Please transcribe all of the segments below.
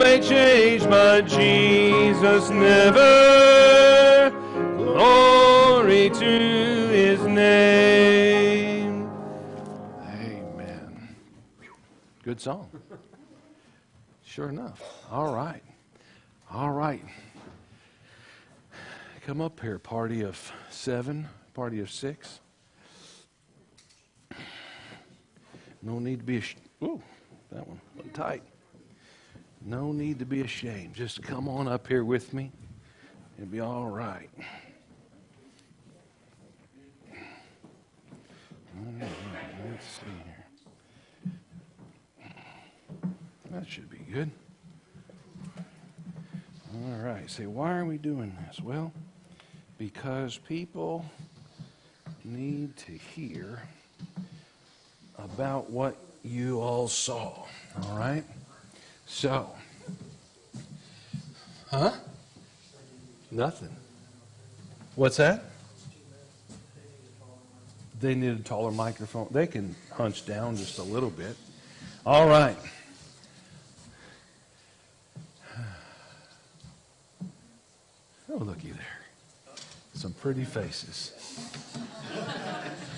may change, but Jesus never. Glory to his name. Amen. Good song. Sure enough. All right. All right. Come up here, party of 7, party of 6. No need to be ashamed. Ooh, that one went tight. No need to be ashamed. Just come on up here with me. It'll be all right. Let's see here. That should be good. All right. Say, why are we doing this? Well, because people need to hear about what you all saw. All right? So, Nothing. What's that? They need a taller microphone. They can hunch down just a little bit. All right. Oh, looky there. Some pretty faces.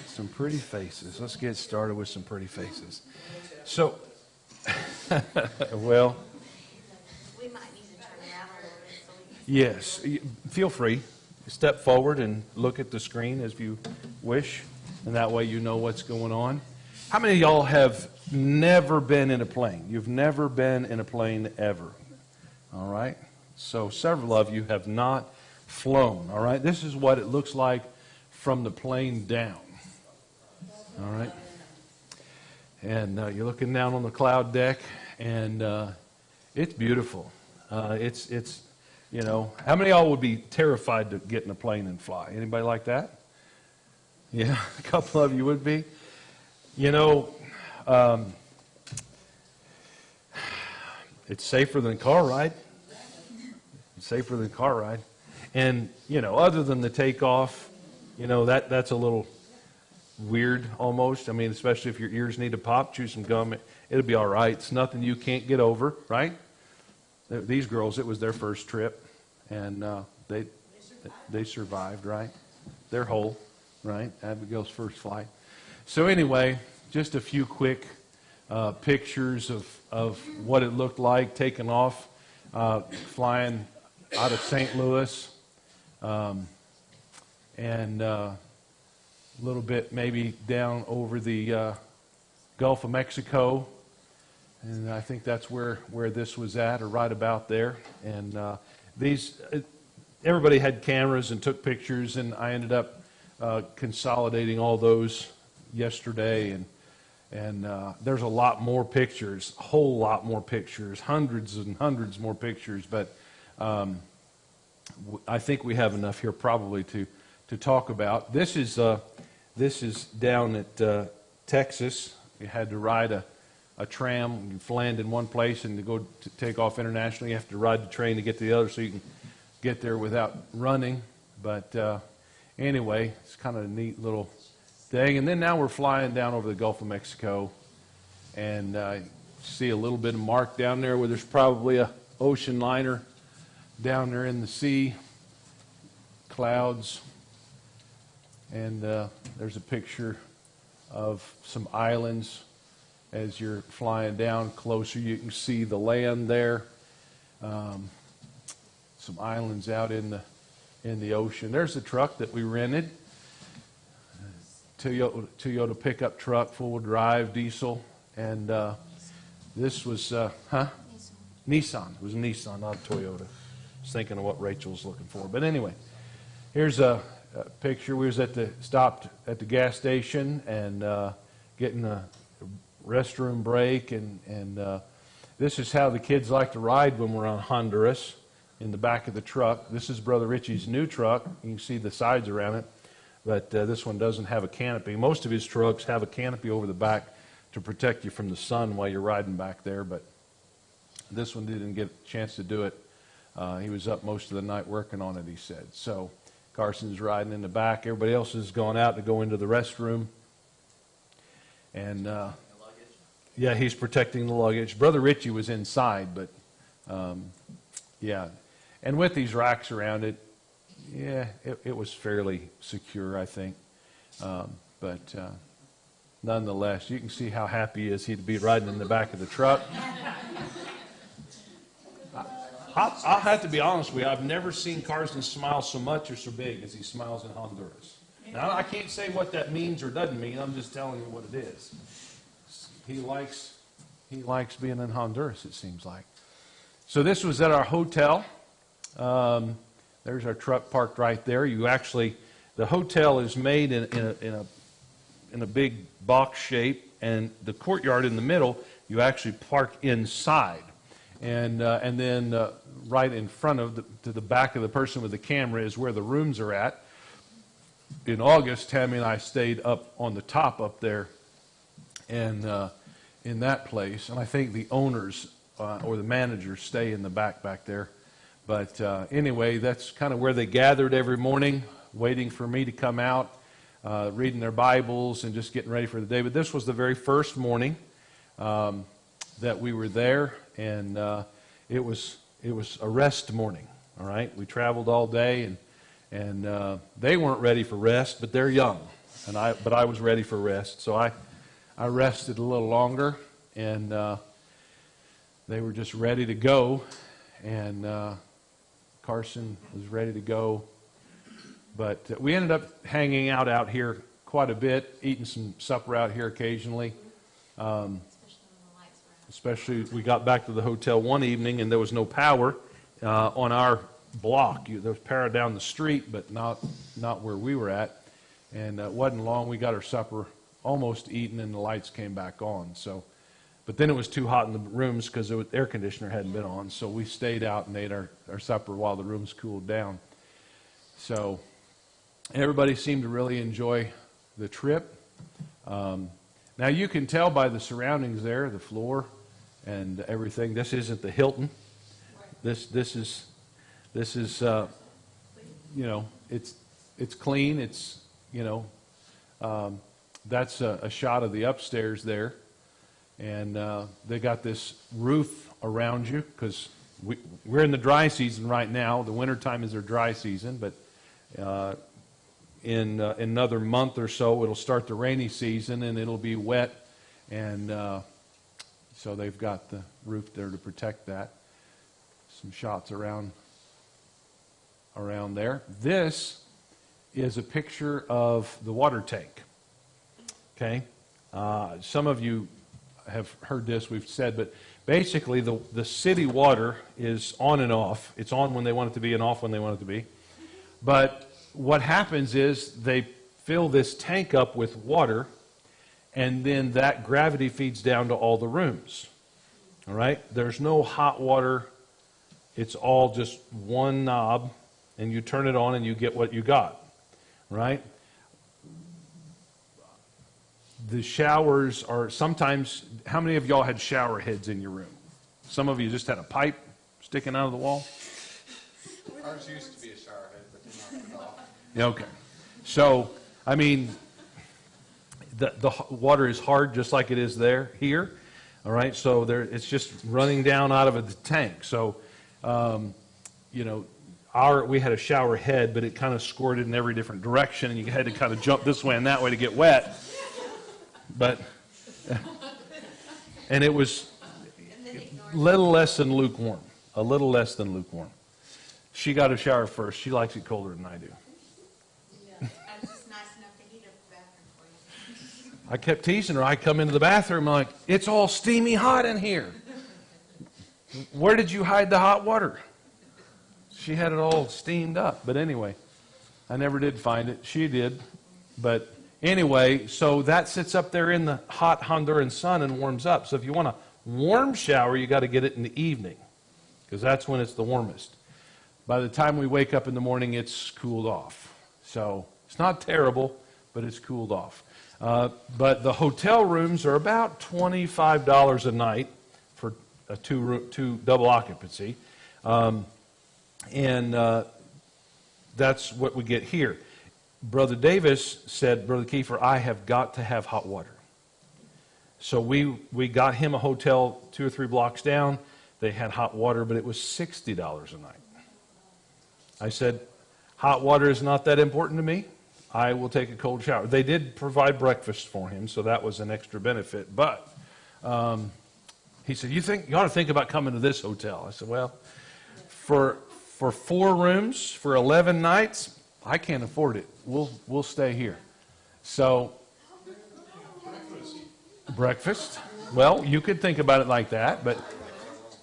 Some pretty faces. Let's get started with some pretty faces. So, well, we might need to turn around a little bit. So yes, feel free. Step forward and look at the screen as you wish, and that way you know what's going on. How many of y'all have never been in a plane? You've never been in a plane ever. All right? So several of you have not flown. All right? This is what it looks like from the plane down. All right? And you're looking down on the cloud deck, and it's beautiful. It's you know, how many of y'all would be terrified to get in a plane and fly? Anybody like that? Yeah, a couple of you would be. You know, it's safer than a car ride. It's safer than a car ride. And, you know, other than the takeoff, you know, that's a little weird almost. I mean, especially if your ears need to pop, chew some gum, it'll be all right. It's nothing you can't get over, right? These girls, it was their first trip, and they survived, right? They're whole, right? Abigail's first flight. So anyway, just a few quick pictures of what it looked like taking off, flying out of St. Louis, and a little bit maybe down over the Gulf of Mexico. And I think that's where this was at, or right about there. And everybody had cameras and took pictures, and I ended up consolidating all those yesterday. And there's a lot more pictures, a whole lot more pictures, hundreds and hundreds more pictures. But I think we have enough here probably to talk about. This is down at Texas. You had to ride a tram. You land in one place, and to go to take off internationally, you have to ride the train to get to the other, so you can get there without running. But anyway, it's kind of a neat little thing. And then now we're flying down over the Gulf of Mexico, and see a little bit of mark down there where there's probably a ocean liner down there in the sea, clouds, and there's a picture of some islands. As you're flying down closer, you can see the land there. Some islands out in the ocean. There's the truck that we rented. Toyota pickup truck, full drive, diesel. And this was, Nissan. It was a Nissan, not a Toyota. I was thinking of what Rachel was looking for. But anyway, here's a picture. We was stopped at the gas station and getting a restroom break, and this is how the kids like to ride when we're on Honduras, in the back of the truck. This is Brother Richie's new truck. You can see the sides around it, but this one doesn't have a canopy. Most of his trucks have a canopy over the back to protect you from the sun while you're riding back there, but this one didn't get a chance to do it. He was up most of the night working on it, he said. So Carson's riding in the back. Everybody else has gone out to go into the restroom, and yeah, he's protecting the luggage. Brother Richie was inside, but Yeah. And with these racks around it, yeah, it was fairly secure, I think. But nonetheless, you can see how happy he is he'd be riding in the back of the truck. I'll have to be honest with you. I've never seen Carson smile so much or so big as he smiles in Honduras. Now, I can't say what that means or doesn't mean. I'm just telling you what it is. He likes being in Honduras, it seems like. So this was at our hotel. There's our truck parked right there. The hotel is made in a big box shape, and the courtyard in the middle, you actually park inside. And then right in front of to the back of the person with the camera is where the rooms are at. In August, Tammy and I stayed up on the top up there, and in that place. And I think the owners or the managers stay in the back there. But anyway, that's kind of where they gathered every morning, waiting for me to come out, reading their Bibles and just getting ready for the day. But this was the very first morning that we were there, and it was a rest morning. All right, we traveled all day, and they weren't ready for rest, but they're young, but I was ready for rest, so I rested a little longer, and they were just ready to go, and Carson was ready to go, but we ended up hanging out here quite a bit, eating some supper out here occasionally. Especially, we got back to the hotel one evening and there was no power on our block. There was power down the street, but not where we were at. And it wasn't long. We got our supper almost eaten and the lights came back on. So, but then it was too hot in the rooms because the air conditioner hadn't been on. So we stayed out and ate our supper while the rooms cooled down. So everybody seemed to really enjoy the trip. Now you can tell by the surroundings there, the floor and everything. This isn't the Hilton. This is it's clean. It's that's a shot of the upstairs there, and they got this roof around you because we're in the dry season right now. The wintertime is their dry season, but in another month or so it'll start the rainy season and it'll be wet, and so they've got the roof there to protect that. Some shots around there. This is a picture of the water tank. Okay, some of you have heard this, we've said, but basically the city water is on and off. It's on when they want it to be and off when they want it to be. But what happens is they fill this tank up with water, and then that gravity feeds down to all the rooms. All right? There's no hot water. It's all just one knob, and you turn it on and you get what you got. Right? The showers are sometimes, how many of y'all had shower heads in your room? Some of you just had a pipe sticking out of the wall? Ours used to be a shower head, but they knocked it off. Yeah, okay. So, I mean, the water is hard just like it is here. All right, so it's just running down out of the tank. So, we had a shower head, but it kind of squirted in every different direction, and you had to kind of jump this way and that way to get wet. But, and it was a little less than lukewarm. She got a shower first. She likes it colder than I do. Yeah, it's just nice enough to heat up the bathroom for you. I kept teasing her. I come into the bathroom, I'm like, it's all steamy hot in here. Where did you hide the hot water? She had it all steamed up. But anyway, I never did find it. She did. But anyway, so that sits up there in the hot Honduran sun and warms up. So if you want a warm shower, you got to get it in the evening, because that's when it's the warmest. By the time we wake up in the morning, it's cooled off. So it's not terrible, but it's cooled off. But the hotel rooms are about $25 a night for a two double occupancy. And that's what we get here. Brother Davis said, Brother Kiefer, I have got to have hot water. So we got him a hotel 2 or 3 blocks down They had hot water, but it was $60 a night. I said, hot water is not that important to me. I will take a cold shower. They did provide breakfast for him, so that was an extra benefit. But he said, you ought to think about coming to this hotel. I said, well, for 4 rooms, for 11 nights, I can't afford it. We'll stay here. So, breakfast. Well, you could think about it like that, but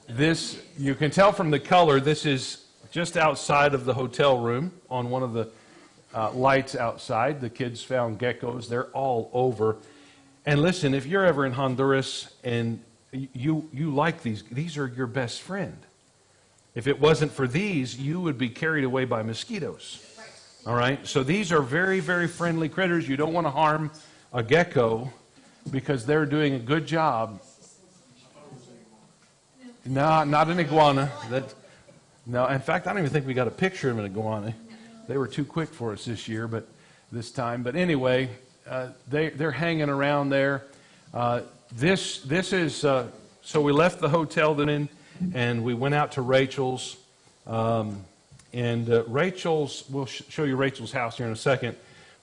this, you can tell from the color, this is just outside of the hotel room on one of the lights outside. The kids found geckos. They're all over. And listen, if you're ever in Honduras and you like these are your best friend. If it wasn't for these, you would be carried away by mosquitoes. All right? So these are very, very friendly critters. You don't want to harm a gecko because they're doing a good job. No, not an iguana. No, in fact, I don't even think we got a picture of an iguana. They were too quick for us this time. But anyway, they're hanging around there. This is so we left the hotel then, and we went out to Rachel's. Rachel's, we'll show you Rachel's house here in a second.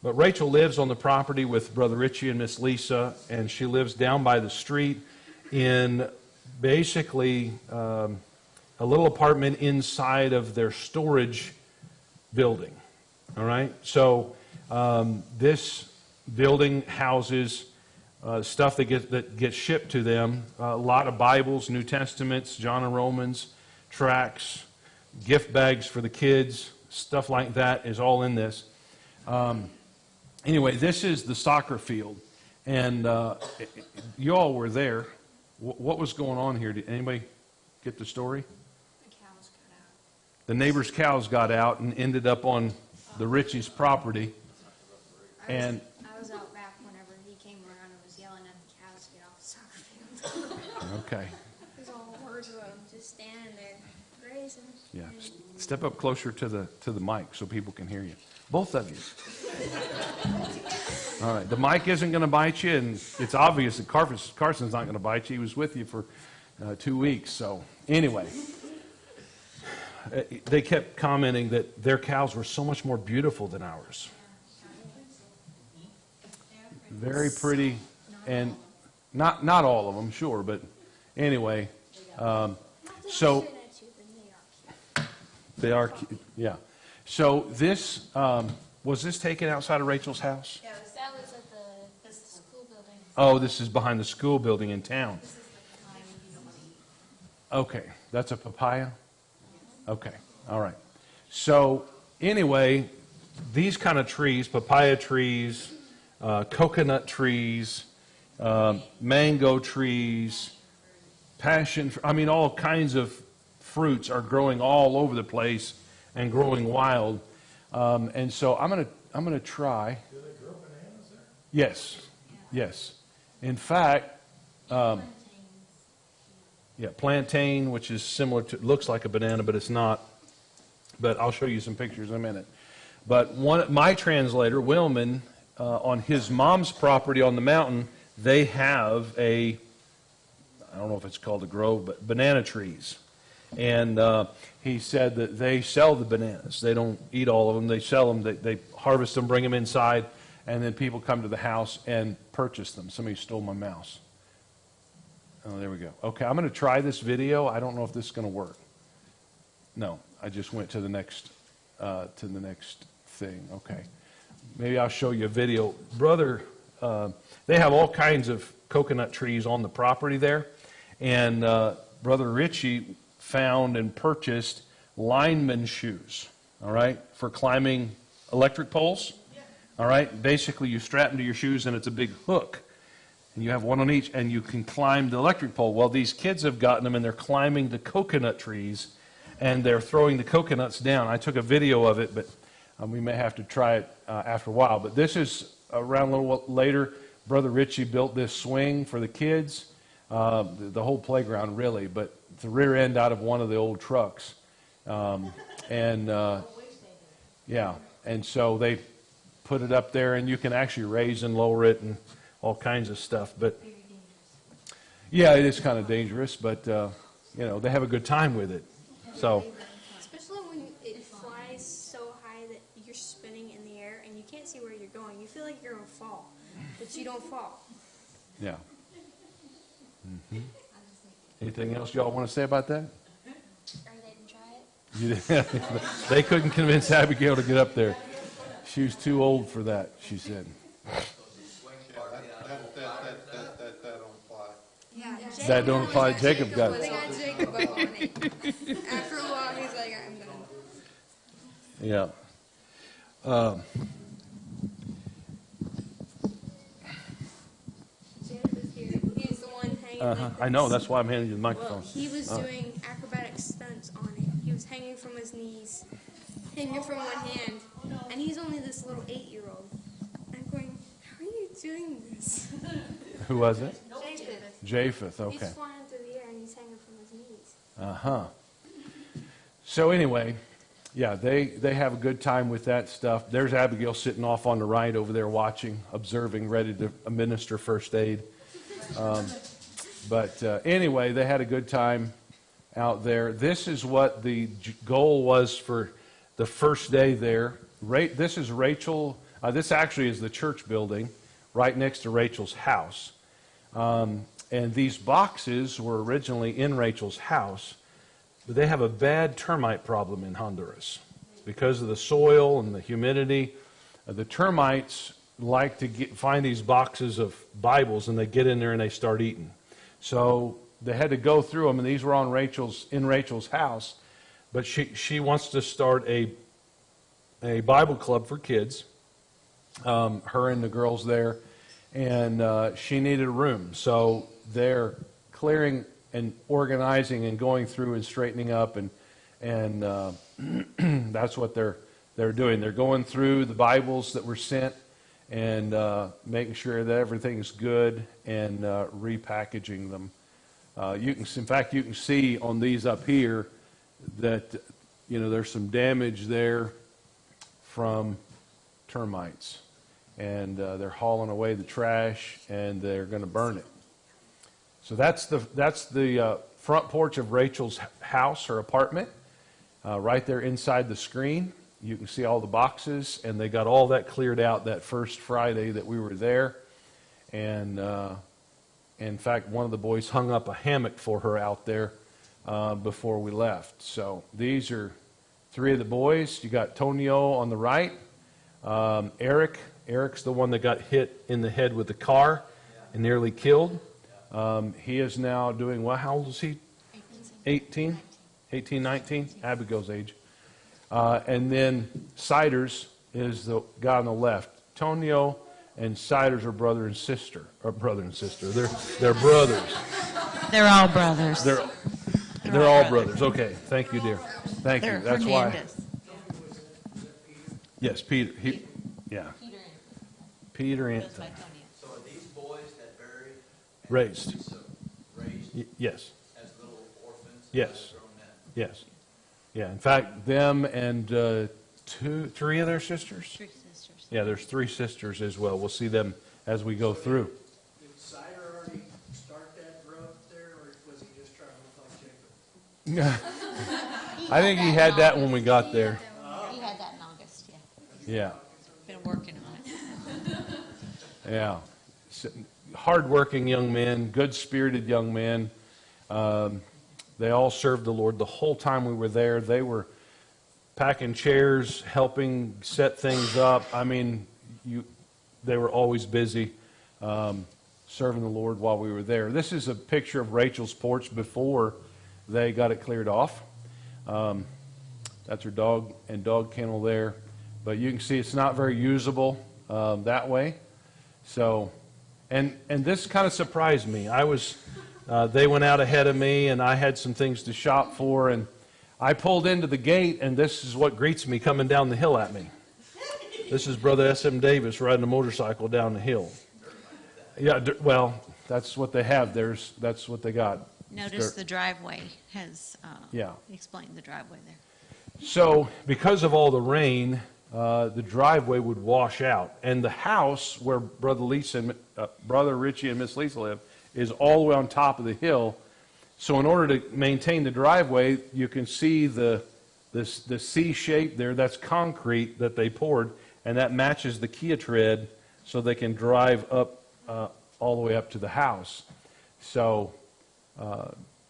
But Rachel lives on the property with Brother Richie and Miss Lisa, and she lives down by the street in basically a little apartment inside of their storage building. All right? So this building houses stuff that gets shipped to them. A lot of Bibles, New Testaments, John and Romans, tracts, gift bags for the kids, stuff like that is all in this. Anyway, this is the soccer field, and you all were there. What was going on here? Did anybody get the story? The cows got out. The neighbor's cows got out and ended up on the Richie's property. And I was out back whenever he came around and was yelling at the cows to get off the soccer field. okay, There's all words of them just standing there grazing. yeah. Step up closer to the mic so people can hear you. Both of you. All right. The mic isn't going to bite you, and it's obvious that Carson's not going to bite you. He was with you for 2 weeks. So anyway, they kept commenting that their cows were so much more beautiful than ours. Very pretty, and not all of them, sure, but anyway. So they are, yeah. So this was this taken outside of Rachel's house? Yeah, that was at the school building. Oh, this is behind the school building in town. This is the time you don't want to eat. Okay, that's a papaya? Okay, all right. So anyway, these kind of trees, papaya trees, coconut trees, mango trees, passion, all kinds of fruits are growing all over the place and growing wild. And so I'm gonna try. Do they grow bananas there? Yes, yes. In fact, plantain, which is similar to, looks like a banana, but it's not. But I'll show you some pictures in a minute. But my translator, Willman, on his mom's property on the mountain, they have I don't know if it's called a grove, but banana trees. And he said that they sell the bananas. They don't eat all of them. They sell them. They harvest them, bring them inside, and then people come to the house and purchase them. Somebody stole my mouse. Oh, there we go. Okay, I'm going to try this video. I don't know if this is going to work. No, I just went to the next thing. Okay, maybe I'll show you a video. Brother, they have all kinds of coconut trees on the property there, and Brother Richie found and purchased lineman shoes, all right, for climbing electric poles. All right, basically you strap them to your shoes and it's a big hook, and you have one on each, and you can climb the electric pole. Well, these kids have gotten them, and they're climbing the coconut trees, and they're throwing the coconuts down. I took a video of it, but we may have to try it after a while. But this is around a little later. Brother Richie built this swing for the kids, the whole playground really, but the rear end out of one of the old trucks. And so they put it up there, and you can actually raise and lower it and all kinds of stuff. But yeah, it is kind of dangerous, but they have a good time with it. So, Especially when it flies so high that you're spinning in the air and you can't see where you're going. You feel like you're going to fall, but you don't fall. yeah. Anything else y'all want to say about that? Or didn't try it. You didn't- They couldn't convince Abigail to get up there. She was too old for that, she said. That don't apply. Yeah, That don't apply. Jacob got They it. got Jacob up on it. After a while, he's like, I'm done. Yeah. Jacob is here. He's the one hanging like I know, this. that's why I'm handing you the Well, microphone. he was doing acrobatic stunts on it. He was hanging from his knees, hanging from one hand, and he's only this little 8-year-old. I'm going, how are you doing this? Who was it? Japheth. Japheth, He's okay. flying through the air and he's hanging from his knees. Uh-huh. So anyway, yeah, they have a good time with that stuff. There's Abigail sitting off on the right over there watching, observing, ready to administer first aid. But anyway, they had a good time out there. This is what the goal was for the first day there. This is Rachel. This actually is the church building right next to Rachel's house. And these boxes were originally in Rachel's house, but they have a bad termite problem in Honduras. Because of the soil and the humidity, the termites like to find these boxes of Bibles, and they get in there and they start eating. So they had to go through them, and these were in Rachel's house. But she wants to start a Bible club for kids, her and the girls there, and she needed a room. So they're clearing and organizing and going through and straightening up, and that's what they're doing. They're going through the Bibles that were sent and making sure that everything's good and repackaging them. In fact, you can see on these up here that there's some damage there from termites, and they're hauling away the trash and they're going to burn it. So that's the front porch of Rachel's house, her apartment, right there inside the screen. You can see all the boxes, and they got all that cleared out that first Friday that we were there. And in fact, one of the boys hung up a hammock for her out there before we left. So these are 3 of the boys. You got Tonio on the right. Eric's the one that got hit in the head with the car and nearly killed. He is now doing what? How old is he? 18, 19? Abigail's age. And then Siders is the guy on the left. Tonio and Siders are brother and sister. They're brothers. They're all brothers. They're all brothers. Okay. Thank you, dear. Thank you. That's Hernandez. why. Yes, Peter. Peter Anthony. So are these boys that buried Raised. Yes. as little orphans? Yes. Grown men? Yes. Yeah. In fact, them and 3 of their sisters. 3 sisters. Yeah, there's 3 sisters as well. We'll see them as we go through. Did Cider already start that rub there, or was he just trying to look like Jacob? I think he had that when we got there. He had that in August, yeah. Yeah. Been working on it. Yeah. Hardworking young men, good-spirited young men. They all served the Lord the whole time we were there. They were packing chairs, helping set things up. I mean, they were always busy serving the Lord while we were there. This is a picture of Rachel's porch before they got it cleared off. That's her dog and dog kennel there. But you can see it's not very usable that way. So, and this kind of surprised me. They went out ahead of me, and I had some things to shop for, and I pulled into the gate, and this is what greets me coming down the hill at me. This is Brother S.M. Davis riding a motorcycle down the hill. Yeah, well, that's what they have. That's what they got. Notice the driveway has explained the driveway there. So, because of all the rain, the driveway would wash out, and the house where Brother Richie and Miss Lisa live is all the way on top of the hill, So in order to maintain the driveway, you can see the C shape there. That's concrete that they poured, and that matches the Kia tread, so they can drive up all the way up to the house. So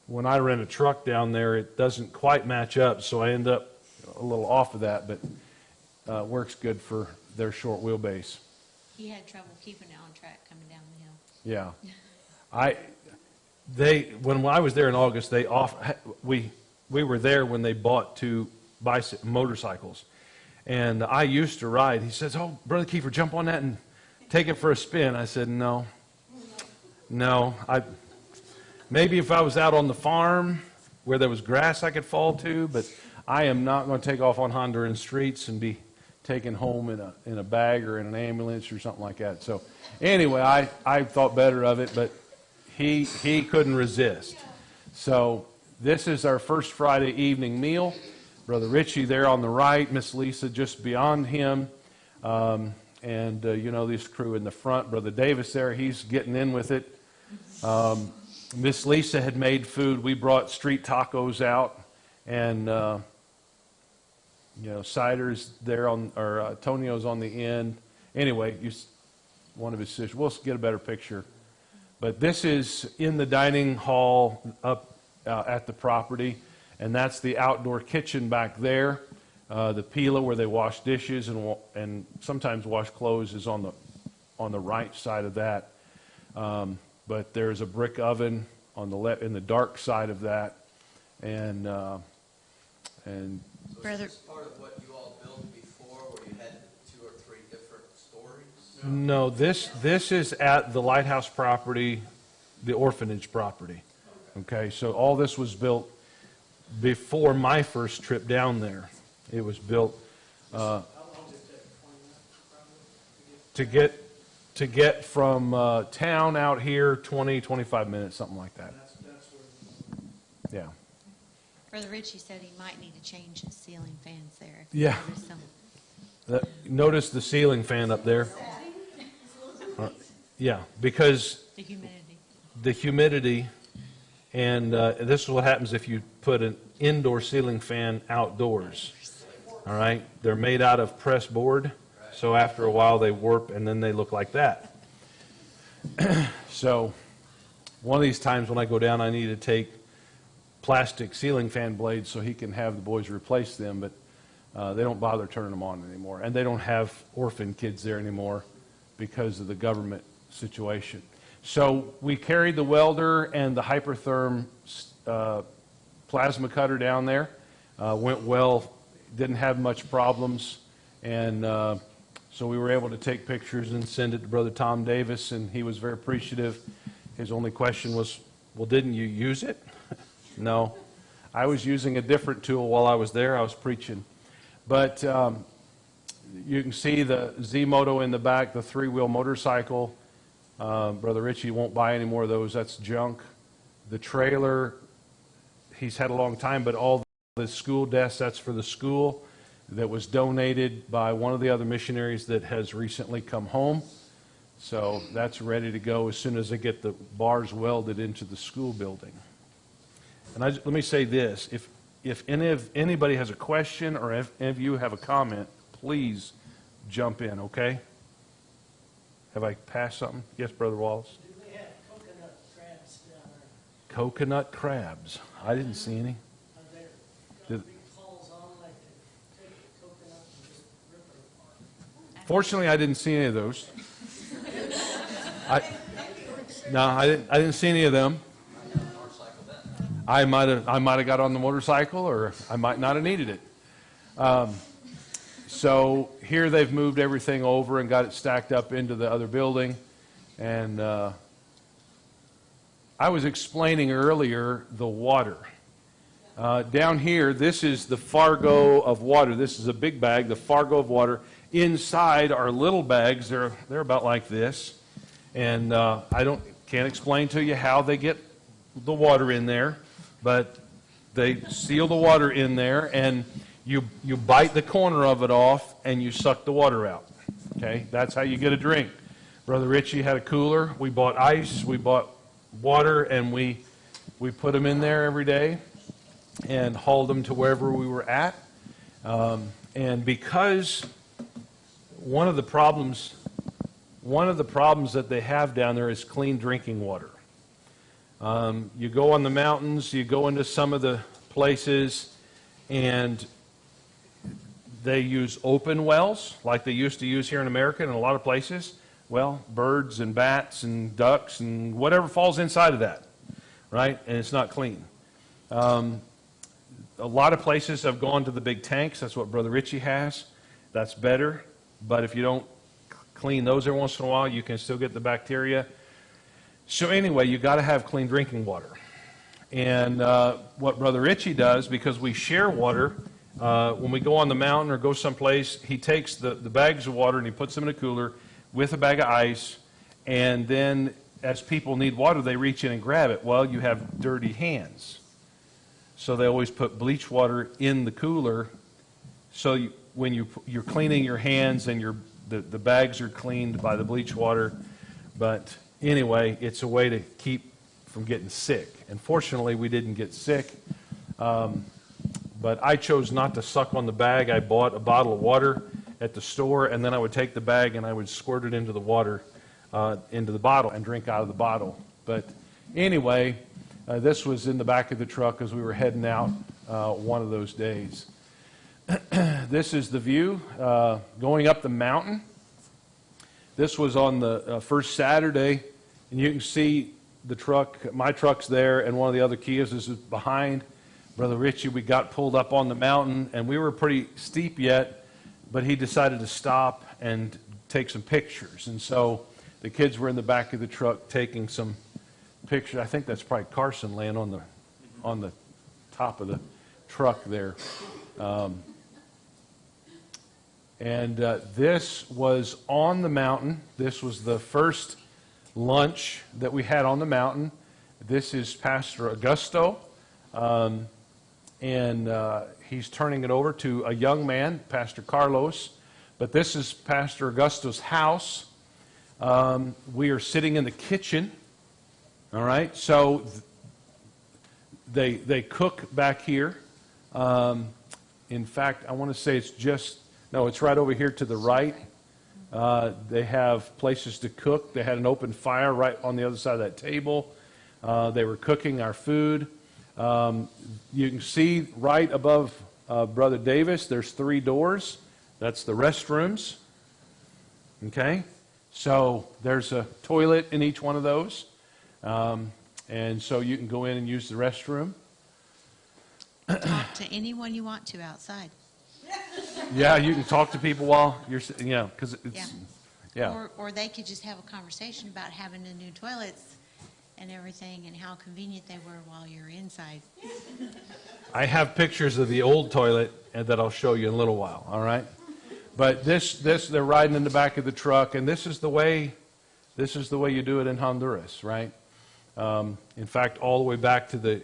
when I rent a truck down there, it doesn't quite match up, so I end up a little off of that, but works good for their short wheelbase. He had trouble keeping it on track coming down the hill. Yeah. When I was there in August, we were there when they bought 2 motorcycles. And I used to ride. He says, "Oh, Brother Kiefer, jump on that and take it for a spin." I said, No. Maybe if I was out on the farm where there was grass I could fall to, but I am not going to take off on Honduran streets and be taken home in a bag or in an ambulance or something like that. So anyway, I thought better of it, but he couldn't resist. So this is our first Friday evening meal. Brother Richie there on the right, Miss Lisa just beyond him, and this crew in the front. Brother Davis there, he's getting in with it. Miss Lisa had made food. We brought street tacos out, and ciders there or Tonio's on the end. Anyway, one of his sisters. We'll get a better picture. But this is in the dining hall up at the property, and that's the outdoor kitchen back there. The pila where they wash dishes and sometimes wash clothes is on the right side of that. But there's a brick oven on the left in the dark side of that, and So Brother- is this part of what you all built before, where you had 2 or 3 different stories? no, this is at the lighthouse property, the orphanage property. Okay, so all this was built before my first trip down there. It was built How long did it take? 20 minutes probably to get from town out here 20-25 minutes, something like that. That's where. Yeah. Brother Richie said he might need to change his ceiling fans there. Yeah. Notice the ceiling fan up there. Yeah, because The humidity. and this is what happens if you put an indoor ceiling fan outdoors. All right, they're made out of pressed board, so after a while they warp and then they look like that. So one of these times when I go down, I need to take plastic ceiling fan blades so he can have the boys replace them, but they don't bother turning them on anymore, and they don't have orphan kids there anymore because of the government situation. So we carried the welder and the hypertherm plasma cutter down there. Went well, didn't have much problems, and so we were able to take pictures and send it to Brother Tom Davis, and he was very appreciative. His only question was, well, didn't you use it? No. I was using a different tool while I was there. I was preaching. But you can see the Z-Moto in the back, the 3-wheel motorcycle. Brother Richie won't buy any more of those. That's junk. The trailer, he's had a long time, but all the school desks, that's for the school, that was donated by one of the other missionaries that has recently come home. So that's ready to go as soon as they get the bars welded into the school building. And let me say this, if anybody has a question or if any of you have a comment, please jump in, okay? Have I passed something? Yes, Brother Wallace? Do they have coconut crabs down there? Coconut crabs. I didn't see any. They're Did- got big claws on them, like they take the coconut and just rip it apart. Fortunately, I didn't see any of those. I didn't see any of them. I might have got on the motorcycle, or I might not have needed it. So here they've moved everything over and got it stacked up into the other building. And I was explaining earlier the water. Down here, this is the Fargo of water. This is a big bag, the Fargo of water. Inside are little bags. They're about like this. And can't explain to you how they get the water in there, but they seal the water in there, and you bite the corner of it off, and you suck the water out. Okay, that's how you get a drink. Brother Richie had a cooler. We bought ice, we bought water, and we we put them in there every day and hauled them to wherever we were at. And because one of the problems that they have down there is clean drinking water. You go on the mountains, you go into some of the places, and they use open wells like they used to use here in America in a lot of places. Well, birds and bats and ducks and whatever falls inside of that, right? And it's not clean. A lot of places have gone to the big tanks. That's what Brother Richie has. That's better. But if you don't clean those every once in a while, you can still get the bacteria. So anyway, you got to have clean drinking water. And what Brother Richie does, because we share water, when we go on the mountain or go someplace, he takes the bags of water and he puts them in a cooler with a bag of ice. And then as people need water, they reach in and grab it. Well, you have dirty hands. So they always put bleach water in the cooler. So when you're cleaning your hands and the bags are cleaned by the bleach water. But anyway, it's a way to keep from getting sick. And fortunately, we didn't get sick. But I chose not to suck on the bag. I bought a bottle of water at the store, and then I would take the bag and I would squirt it into the water, into the bottle, and drink out of the bottle. But anyway, this was in the back of the truck as we were heading out one of those days. This is the view going up the mountain. This was on the first Saturday, and you can see the truck, my truck's there, and one of the other Kias is behind. Brother Richie, we got pulled up on the mountain, and we were pretty steep yet, but he decided to stop and take some pictures. And so the kids were in the back of the truck taking some pictures. I think that's probably Carson laying on the top of the truck there. This was on the mountain. This was the first lunch that we had on the mountain. This is Pastor Augusto, and he's turning it over to a young man, Pastor Carlos. But this is Pastor Augusto's house. We are sitting in the kitchen. All right, so they cook back here. In fact, I want to say it's right over here to the right. They have places to cook. They had an open fire right on the other side of that table. They were cooking our food. You can see right above Brother Davis, there's 3 doors. That's the restrooms. Okay? So there's a toilet in each one of those. And so you can go in and use the restroom. Talk to anyone you want to outside. Yeah, you can talk to people while you're, because it's, yeah. Or they could just have a conversation about having the new toilets and everything and how convenient they were while you're inside. I have pictures of the old toilet that I'll show you in a little while, all right? But this they're riding in the back of the truck, and this is the way you do it in Honduras, right? In fact, all the way back to the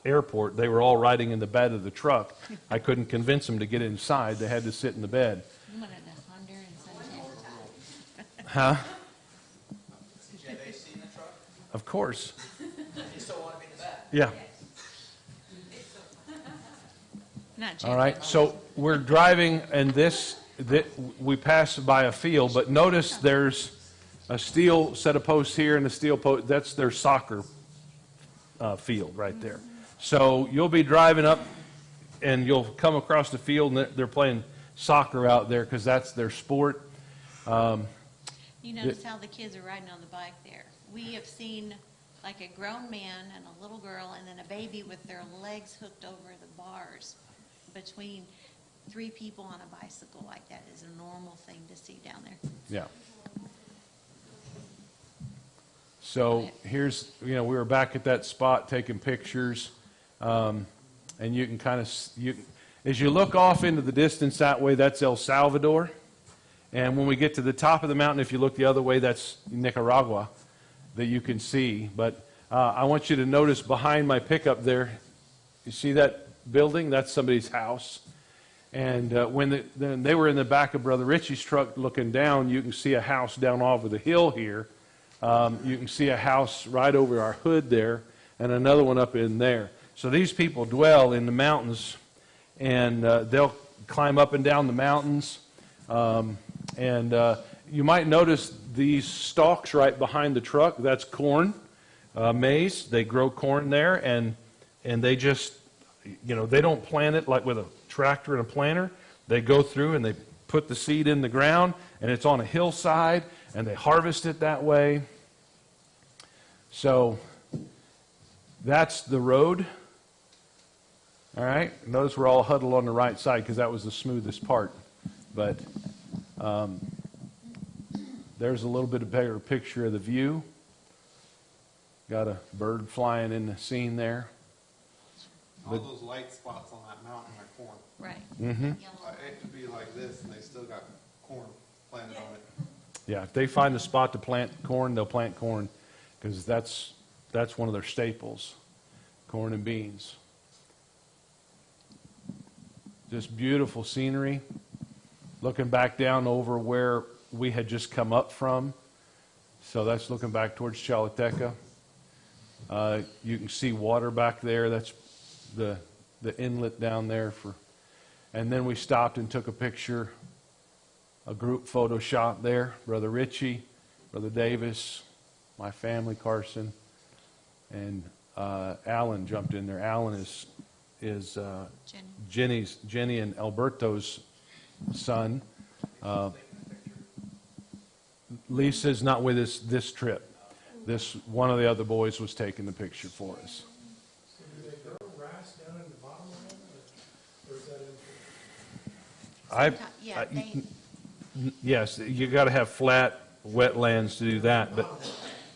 airport, they were all riding in the bed of the truck. I couldn't convince them to get inside. They had to sit in the bed. You wanted a Honduran suntan. Huh? Did they see in the truck? Of course. You still want to be in the back? Yeah. Not All right. So we're driving, and we pass by a field, but notice there's a steel set of posts here and a steel post. That's their soccer field right there. So you'll be driving up and you'll come across the field and they're playing soccer out there because that's their sport. You notice how the kids are riding on the bike there. We have seen like a grown man and a little girl and then a baby with their legs hooked over the bars. Between 3 people on a bicycle like that is a normal thing to see down there. Yeah. So here's, we were back at that spot taking pictures, and you can kind of, as you look off into the distance that way, that's El Salvador. And when we get to the top of the mountain, if you look the other way, that's Nicaragua that you can see. But I want you to notice behind my pickup there, you see that building? That's somebody's house. And when they were in the back of Brother Richie's truck looking down, you can see a house down over the hill here. You can see a house right over our hood there. and another one up in there. So these people dwell in the mountains, and they'll climb up and down the mountains. You might notice these stalks right behind the truck. That's corn, maize. They grow corn there, and they just, they don't plant it like with a tractor and a planter. They go through and they put the seed in the ground, and it's on a hillside, and they harvest it that way. So that's the road. All right. Notice we're all huddled on the right side because that was the smoothest part. But there's a little bit of better picture of the view. Got a bird flying in the scene there. All those light spots on that mountain are corn. Right. Mm-hmm. It could be like this, and they still got corn planted on it. Yeah, if they find a spot to plant corn, they'll plant corn because that's one of their staples, corn and beans. Just beautiful scenery. Looking back down over where we had just come up from. So that's looking back towards Chalateca. You can see water back there. That's the inlet down there. And then we stopped and took a picture, a group photo shot there. Brother Richie, Brother Davis, my family, Carson, and Alan jumped in there. Alan is Jenny and Alberto's son. Lisa's not with us this trip. One of the other boys was taking the picture for us. So do they grow rice down in the bottom of them, or is that in? Yes, you got to have flat wetlands to do that, but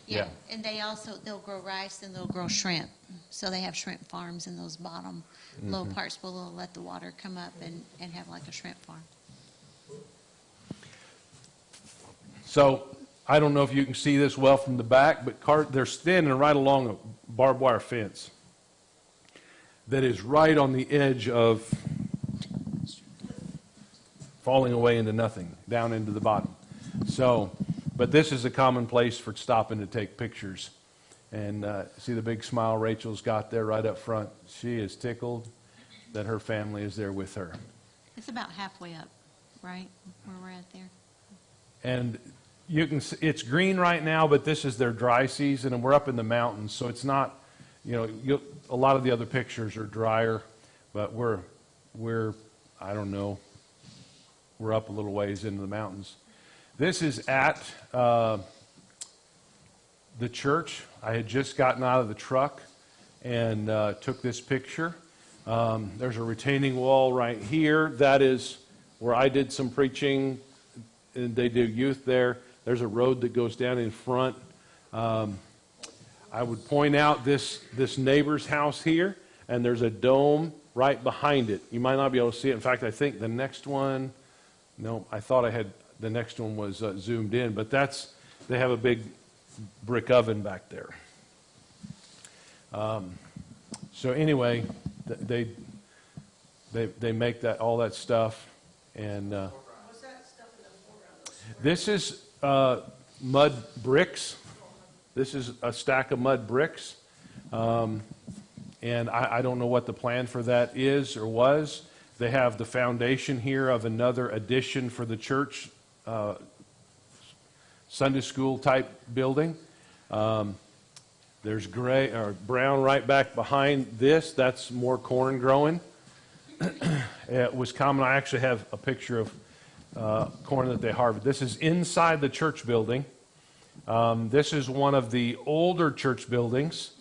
yeah. And they'll grow rice and they'll grow shrimp. So they have shrimp farms in those bottom low parts where they'll let the water come up and have like a shrimp farm. So I don't know if you can see this well from the back, but they're standing right along a barbed wire fence that is right on the edge of falling away into nothing, down into the bottom. So, but this is a common place for stopping to take pictures. And see the big smile Rachel's got there right up front. She is tickled that her family is there with her. It's about halfway up, right, where we're at there. And you can see, it's green right now, but this is their dry season, and we're up in the mountains, so it's not, a lot of the other pictures are drier, but we're I don't know, we're up a little ways into the mountains. This is at the church. I had just gotten out of the truck and took this picture. There's a retaining wall right here. That is where I did some preaching, and they do youth there. There's a road that goes down in front. I would point out this neighbor's house here, and there's a dome right behind it. You might not be able to see it. In fact, I think the next one, no, I thought the next one was zoomed in, but they have a big brick oven back there. So anyway, they make all that stuff, and What's that stuff in the foreground? this is mud bricks. This is a stack of mud bricks, and I don't know what the plan for that is or was. They have the foundation here of another addition for the church, Sunday school type building. There's gray or brown right back behind this. That's more corn growing. It was common. I actually have a picture of corn that they harvest. This is inside the church building. This is one of the older church buildings.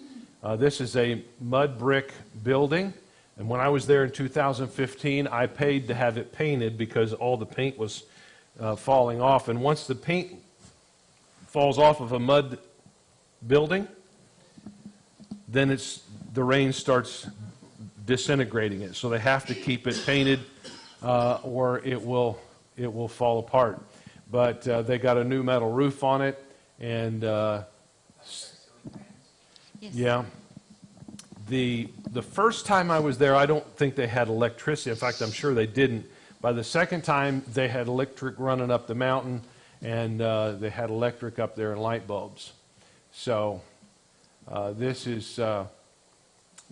This is a mud brick building. And when I was there in 2015, I paid to have it painted because all the paint was falling off. And once the paint falls off of a mud building, then the rain starts disintegrating it. So they have to keep it painted or it will fall apart. But they got a new metal roof on it, and Yes. yeah. The first time I was there, I don't think they had electricity. In fact, I'm sure they didn't. By the second time, they had electric running up the mountain, and they had electric up there and light bulbs. So This is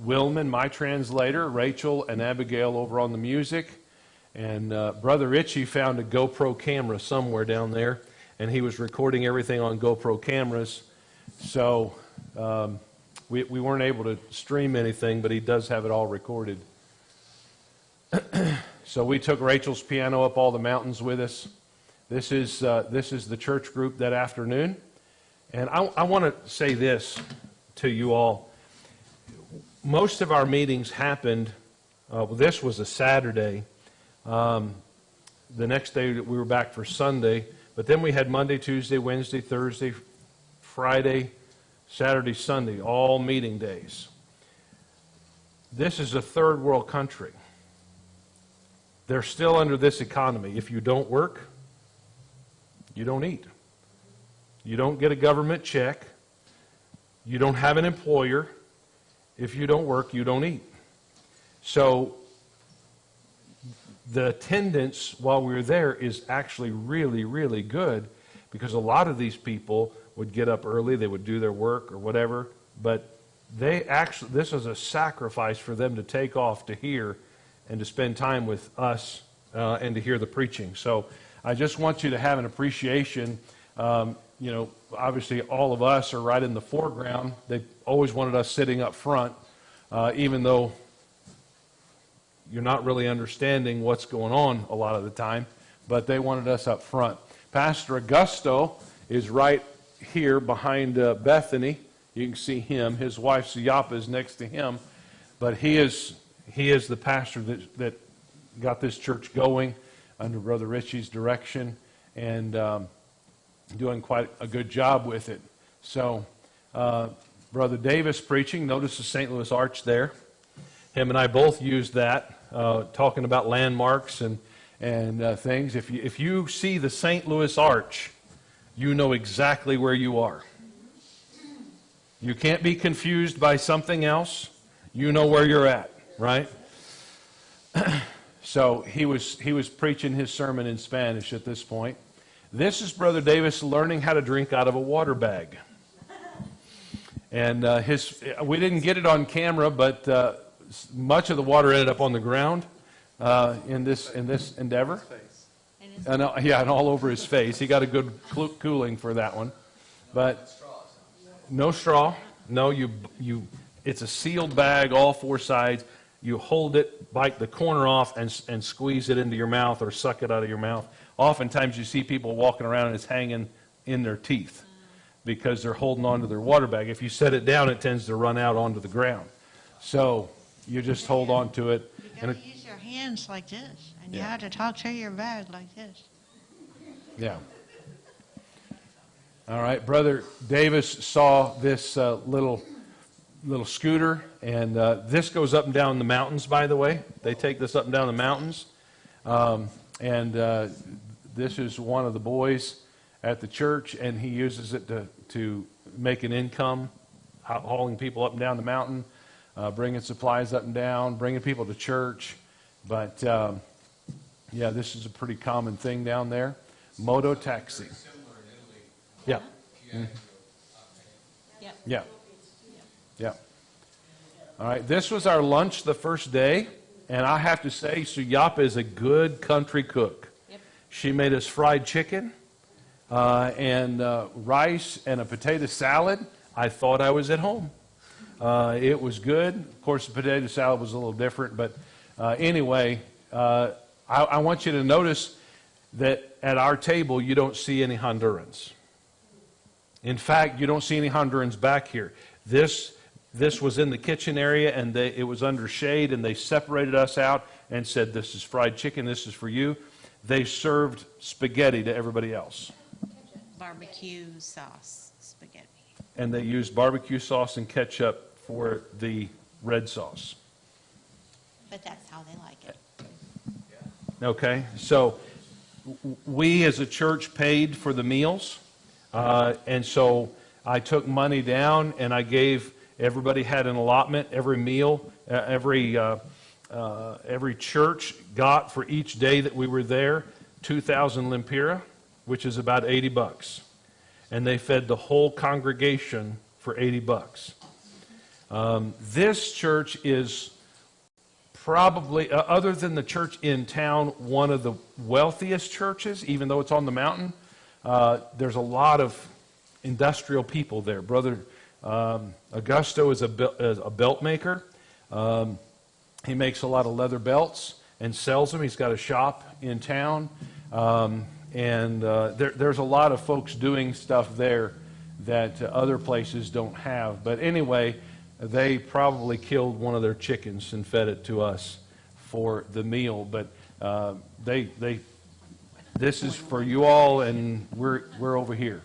Wilman, my translator, Rachel and Abigail over on the music. And Brother Richie found a GoPro camera somewhere down there, and he was recording everything on GoPro cameras. So we weren't able to stream anything, but he does have it all recorded. So we took Rachel's piano up all the mountains with us. This is the church group that afternoon. And I want to say this to you all. Most of our meetings happened, this was a Saturday. The next day we were back for Sunday. But then we had Monday, Tuesday, Wednesday, Thursday, Friday, Saturday, Sunday, all meeting days. This is a third world country. They're still under this economy. If you don't work, you don't eat. You don't get a government check. You don't have an employer. If you don't work, you don't eat. So the attendance while we were there is actually really, really good, because a lot of these people would get up early, they would do their work or whatever, but this is a sacrifice for them to take off to hear and to spend time with us and to hear the preaching. So I just want you to have an appreciation. Obviously all of us are right in the foreground. They always wanted us sitting up front, even though you're not really understanding what's going on a lot of the time, but they wanted us up front. Pastor Augusto is right here behind Bethany. You can see him. His wife Suyapa is next to him, but he is the pastor that got this church going under Brother Richie's direction, and doing quite a good job with it. So Brother Davis preaching, notice the St. Louis Arch there. Him and I both used that, talking about landmarks and things. If you see the St. Louis Arch, you know exactly where you are. You can't be confused by something else. You know where you're at, right? So he was preaching his sermon in Spanish at this point. This is Brother Davis learning how to drink out of a water bag. And we didn't get it on camera, but much of the water ended up on the ground in this endeavor. And all over his face. He got a good cooling for that one. But no straw. No, it's a sealed bag, all four sides. You hold it, bite the corner off, and squeeze it into your mouth or suck it out of your mouth. Oftentimes you see people walking around and it's hanging in their teeth because they're holding on to their water bag. If you set it down, it tends to run out onto the ground. So you just hold on to it. You got to use your hands like this, and you have to talk to your bag like this. Yeah. All right. Brother Davis saw this little scooter, and this goes up and down the mountains, by the way. They take this up and down the mountains. This is one of the boys at the church, and he uses it to make an income, hauling people up and down the mountain, bringing supplies up and down, bringing people to church. But, this is a pretty common thing down there. Moto taxi. Yeah. Mm-hmm. Yeah. Yeah. All right. This was our lunch the first day, and I have to say, Suyapa is a good country cook. Yep. She made us fried chicken and rice and a potato salad. I thought I was at home. It was good. Of course, the potato salad was a little different, but anyway, I want you to notice that at our table you don't see any Hondurans. In fact, you don't see any Hondurans back here. This was in the kitchen area, and it was under shade, and they separated us out and said, "This is fried chicken, this is for you." They served spaghetti to everybody else. Barbecue sauce spaghetti. And they used barbecue sauce and ketchup for the red sauce. But that's how they like it. Okay, so we as a church paid for the meals, and so I took money down and I gave, everybody had an allotment, every meal, every church got for each day that we were there, 2,000 lempira, which is about $80. And they fed the whole congregation for $80. This church is probably, other than the church in town, one of the wealthiest churches, even though it's on the mountain. There's a lot of industrial people there. Brother Augusto is a belt maker. He makes a lot of leather belts and sells them. He's got a shop in town. There's a lot of folks doing stuff there that other places don't have. But anyway, they probably killed one of their chickens and fed it to us for the meal. But this is for you all, and we're over here.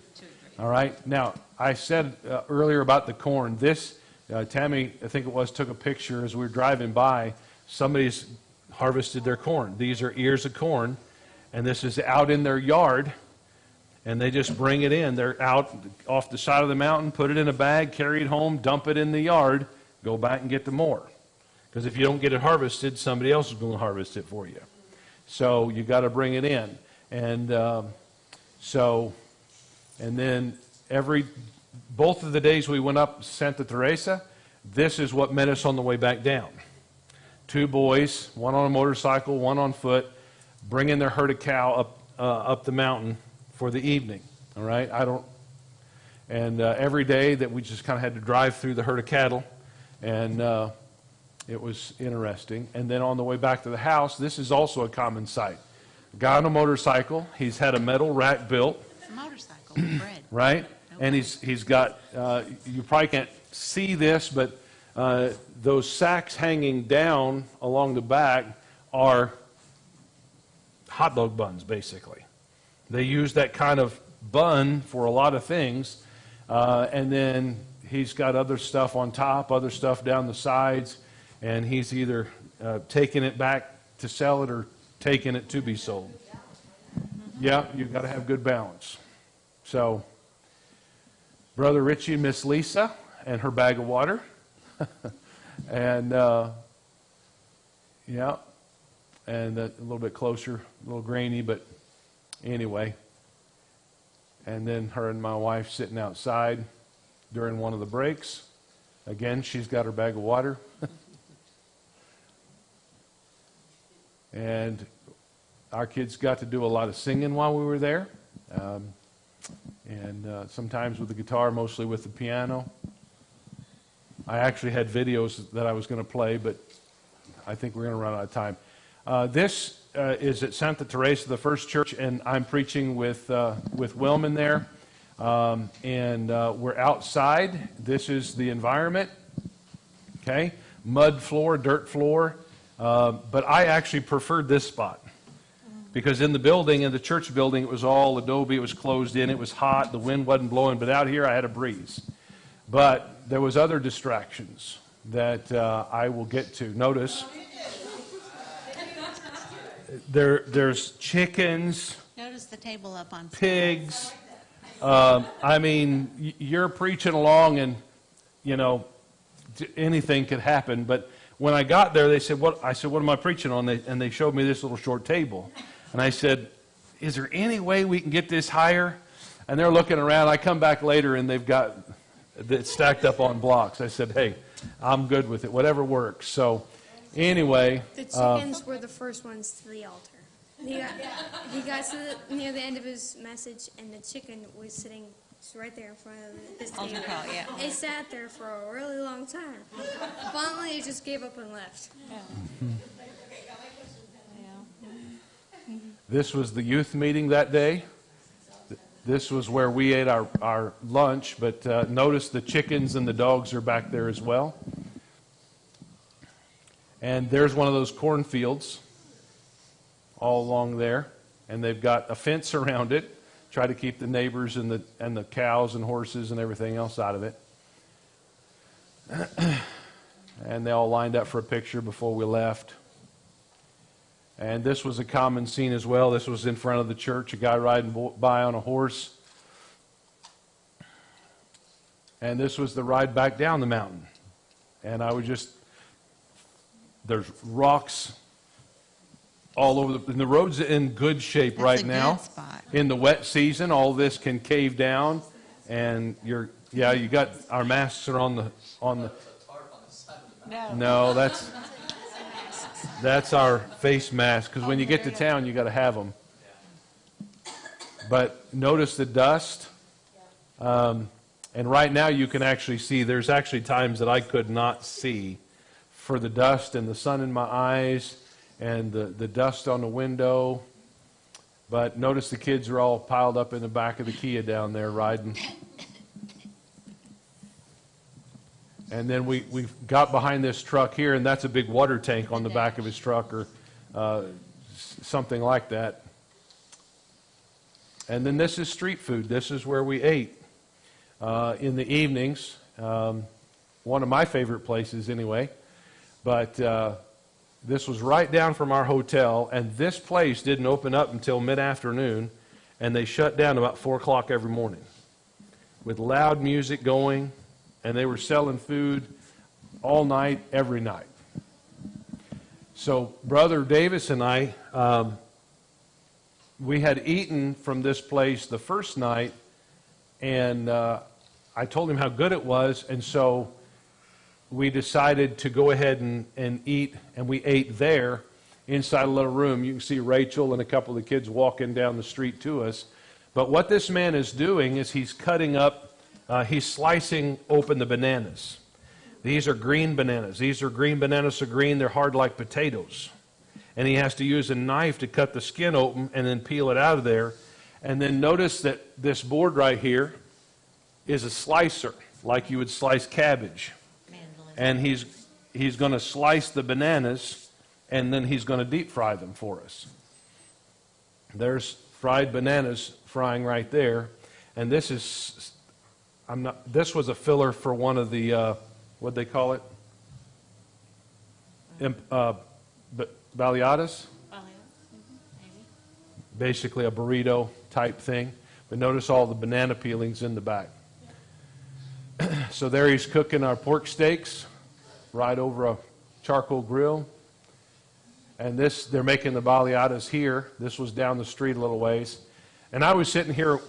All right. Now, I said earlier about the corn. This, Tammy, I think it was, took a picture as we were driving by. Somebody's harvested their corn. These are ears of corn, and this is out in their yard, and they just bring it in. They're out off the side of the mountain, put it in a bag, carry it home, dump it in the yard, go back and get the more. Because if you don't get it harvested, somebody else is going to harvest it for you. So you got to bring it in. And then both of the days we went up Santa Teresa, this is what met us on the way back down. 2 boys, one on a motorcycle, one on foot, bringing their herd of cow up the mountain for the evening. All right, every day that we just kind of had to drive through the herd of cattle, and it was interesting. And then on the way back to the house, this is also a common sight. A guy on a motorcycle. He's had a metal rack built. It's a motorcycle with bread. Right? Okay. And he's got, you probably can't see this, but those sacks hanging down along the back are hot dog buns, basically. They use that kind of bun for a lot of things. And then he's got other stuff on top, other stuff down the sides, and he's either taking it back to sell it or taking it to be sold. Yeah, you've got to have good balance. So, Brother Richie and Miss Lisa and her bag of water. And, yeah, and a little bit closer, a little grainy, but anyway. And then her and my wife sitting outside during one of the breaks. Again, she's got her bag of water. And our kids got to do a lot of singing while we were there. Sometimes with the guitar, mostly with the piano. I actually had videos that I was going to play, but I think we're going to run out of time. This is at Santa Teresa, the first church, and I'm preaching with Wilman there. We're outside. This is the environment. Okay, mud floor, dirt floor. But I actually preferred this spot. Because in the building, in the church building, it was all adobe. It was closed in. It was hot. The wind wasn't blowing. But out here, I had a breeze. But there was other distractions that I will get to. Notice, there's chickens. Notice the table up on Pigs. I mean, you're preaching along, and anything could happen. But when I got there, they said, "What?" I said, "What am I preaching on?" And they showed me this little short table. And I said, "Is there any way we can get this higher?" And they're looking around. I come back later, and they've got it stacked up on blocks. I said, "Hey, I'm good with it. Whatever works." So anyway. The chickens were the first ones to the altar. He got to near the end of his message, and the chicken was sitting right there in front of his table. Yeah. It sat there for a really long time. Finally, it just gave up and left. Yeah. This was the youth meeting that day. This was where we ate our lunch, but notice the chickens and the dogs are back there as well. And there's one of those cornfields all along there, and they've got a fence around it, try to keep the neighbors and the cows and horses and everything else out of it. And they all lined up for a picture before we left. And this was a common scene as well. This was in front of the church, a guy riding by on a horse. And this was the ride back down the mountain. And I was there's rocks all over and the road's in good shape right now. Spot. In the wet season, all this can cave down, and you're Yeah, you got, our masks are on the, It's a tarp on the side of the mountain. no, that's our face mask, because when you get to town, you got to have them. But notice the dust. And right now you can actually see, there's actually times that I could not see for the dust and the sun in my eyes and the dust on the window. But notice the kids are all piled up in the back of the Kia down there riding. And then we got behind this truck here, and that's a big water tank on the back of his truck or something like that. And then this is street food. This is where we ate in the evenings. One of my favorite places anyway. But this was right down from our hotel, and this place didn't open up until mid-afternoon, and they shut down about 4 o'clock every morning with loud music going, and they were selling food all night, every night. So Brother Davis and I, we had eaten from this place the first night, and I told him how good it was, and so we decided to go ahead and eat, and we ate there inside a little room. You can see Rachel and a couple of the kids walking down the street to us. But what this man is doing is he's cutting up, he's slicing open the bananas. These are green bananas. These are green bananas, so green, they're hard like potatoes. And he has to use a knife to cut the skin open and then peel it out of there. And then notice that this board right here is a slicer, like you would slice cabbage. And he's going to slice the bananas, and then he's going to deep fry them for us. There's fried bananas frying right there. And this is, this was a filler for one of the, what'd they call it? Baleadas? Basically a burrito type thing. But notice all the banana peelings in the back. So there he's cooking our pork steaks right over a charcoal grill. And this, they're making the baleadas here. This was down the street a little ways. And I was sitting here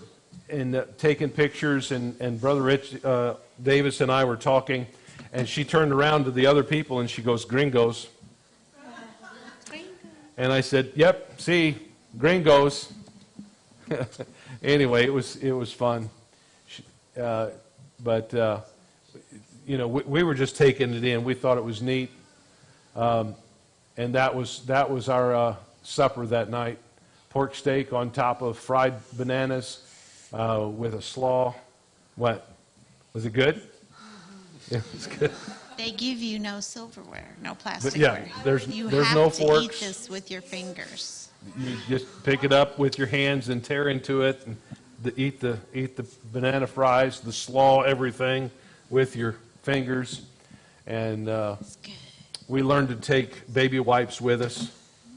and taking pictures, and Brother Rich Davis and I were talking, and she turned around to the other people and she goes, "Gringos." And I said, "Yep, see, gringos." Anyway, it was fun. But you know, we were just taking it in. We thought it was neat, and that was our supper that night: pork steak on top of fried bananas with a slaw. What was it good? Yeah, it was good. They give you no silverware, no But plasticware. yeah, there's You no have to eat forks. this with your fingers. You just pick it up with your hands and tear into it, and eat the banana fries, the slaw, everything with your fingers. And It's good. we learned to take baby wipes with us,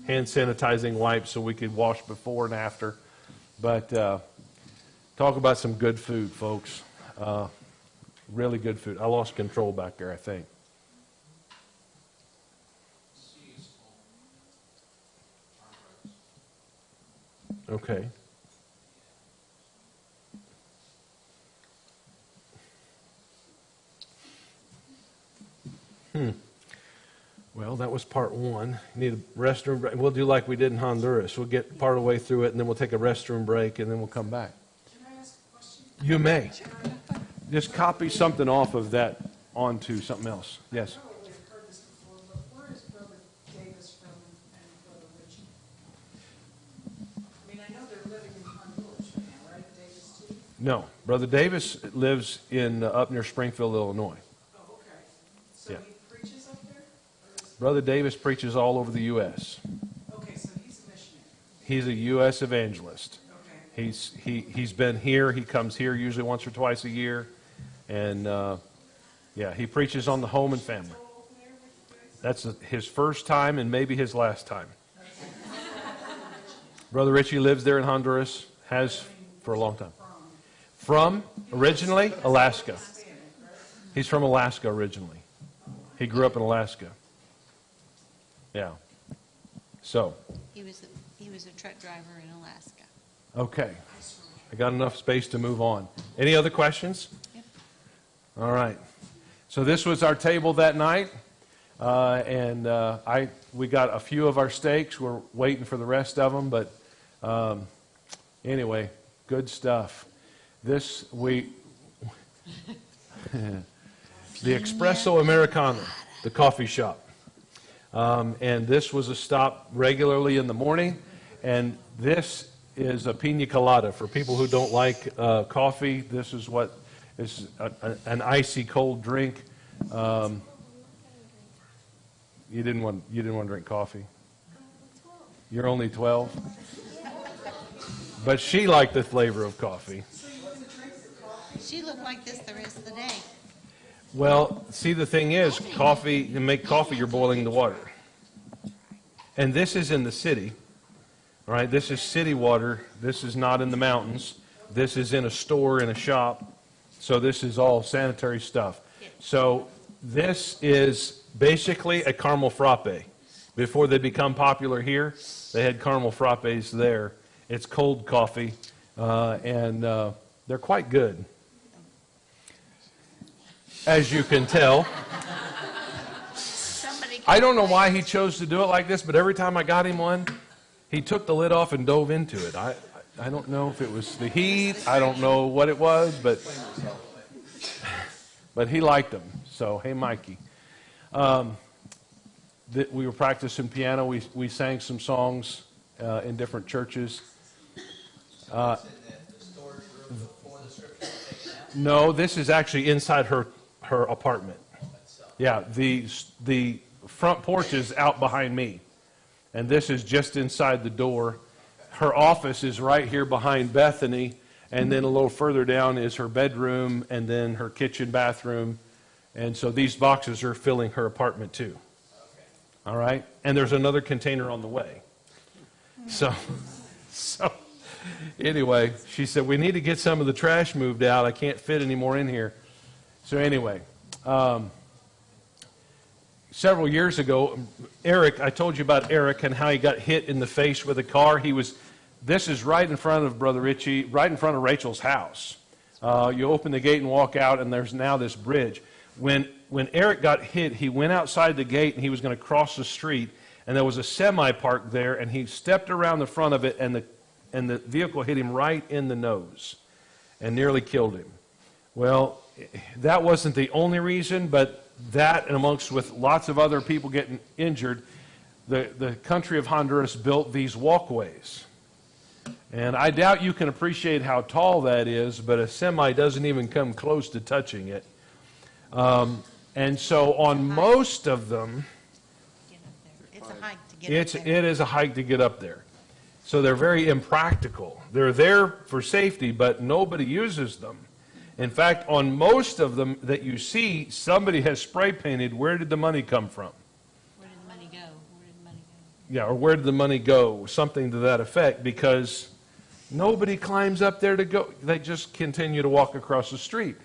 hand sanitizing wipes, so we could wash before and after. But talk about some good food, folks. Really good food. I lost control back there, I think. Okay. Well, that was part one. Need a restroom break. We'll do like we did in Honduras. We'll get part of the way through it, and then we'll take a restroom break, and then we'll come back. Can I ask a question? You may. Just copy something off of that onto something else. Yes. I probably have heard this before, but where is Brother Davis from and Brother Richie? I mean, I know they're living in Honduras right now, right, Davis too? No. Brother Davis lives in up near Springfield, Illinois. Oh, okay. So Yeah. he preaches up there? Or is, Brother Davis preaches all over the U.S. okay, so he's a missionary. He's a U.S. evangelist. Okay. He's been here. He comes here usually once or twice a year. And, yeah, he preaches on the home and family. That's his first time and maybe his last time. Brother Richie lives there in Honduras, has for a long time. From, originally, Alaska. He's from Alaska originally. He grew up in Alaska. Yeah. So, He was a truck driver in Alaska. okay. I got enough space to move on. Any other questions? Yep. All right. So this was our table that night, and we got a few of our steaks. We're waiting for the rest of them, but anyway, good stuff. The Espresso Americano, the coffee shop. And this was a stop regularly in the morning. And this is a pina colada. For people who don't like coffee, this is what is an icy cold drink. You didn't want to drink coffee? You're only 12? But she liked the flavor of coffee. She looked like this the rest of the day. Well, see, the thing is, coffee, to make coffee, you're boiling the water. And this is in the city, all right? This is city water. This is not in the mountains. This is in a store, in a shop. So this is all sanitary stuff. So this is basically a caramel frappe. Before they become popular here, they had caramel frappes there. It's cold coffee, and they're quite good, as you can tell. I don't know why he chose to do it like this, but every time I got him one, he took the lid off and dove into it. I don't know if it was the heat. I don't know what it was, but he liked them. So, hey, Mikey. We were practicing piano. We sang some songs in different churches. No, this is actually inside her apartment. Yeah, the front porch is out behind me, and this is just inside the door. Her office is right here behind Bethany, and then a little further down is her bedroom, and then her kitchen, bathroom, and so these boxes are filling her apartment too. All right, and there's another container on the way. So anyway, she said, we need to get some of the trash moved out. I can't fit any more in here. So anyway, several years ago, Eric, I told you about Eric and how he got hit in the face with a car. This is right in front of Brother Richie, right in front of Rachel's house. You open the gate and walk out, and there's now this bridge. When Eric got hit, he went outside the gate, and he was going to cross the street, and there was a semi parked there, and he stepped around the front of it, and the vehicle hit him right in the nose and nearly killed him. Well, that wasn't the only reason, but that, and amongst with lots of other people getting injured, the country of Honduras built these walkways. And I doubt you can appreciate how tall that is, but a semi doesn't even come close to touching it. And so on most of them, It's a hike to get up there. it is a hike to get up there. So they're very impractical. They're there for safety, but nobody uses them. In fact, on most of them that you see, somebody has spray painted, where did the money come from? Where did the money go? Where did the money go? Yeah, or where did the money go? Something to that effect, because nobody climbs up there to go. They just continue to walk across the street.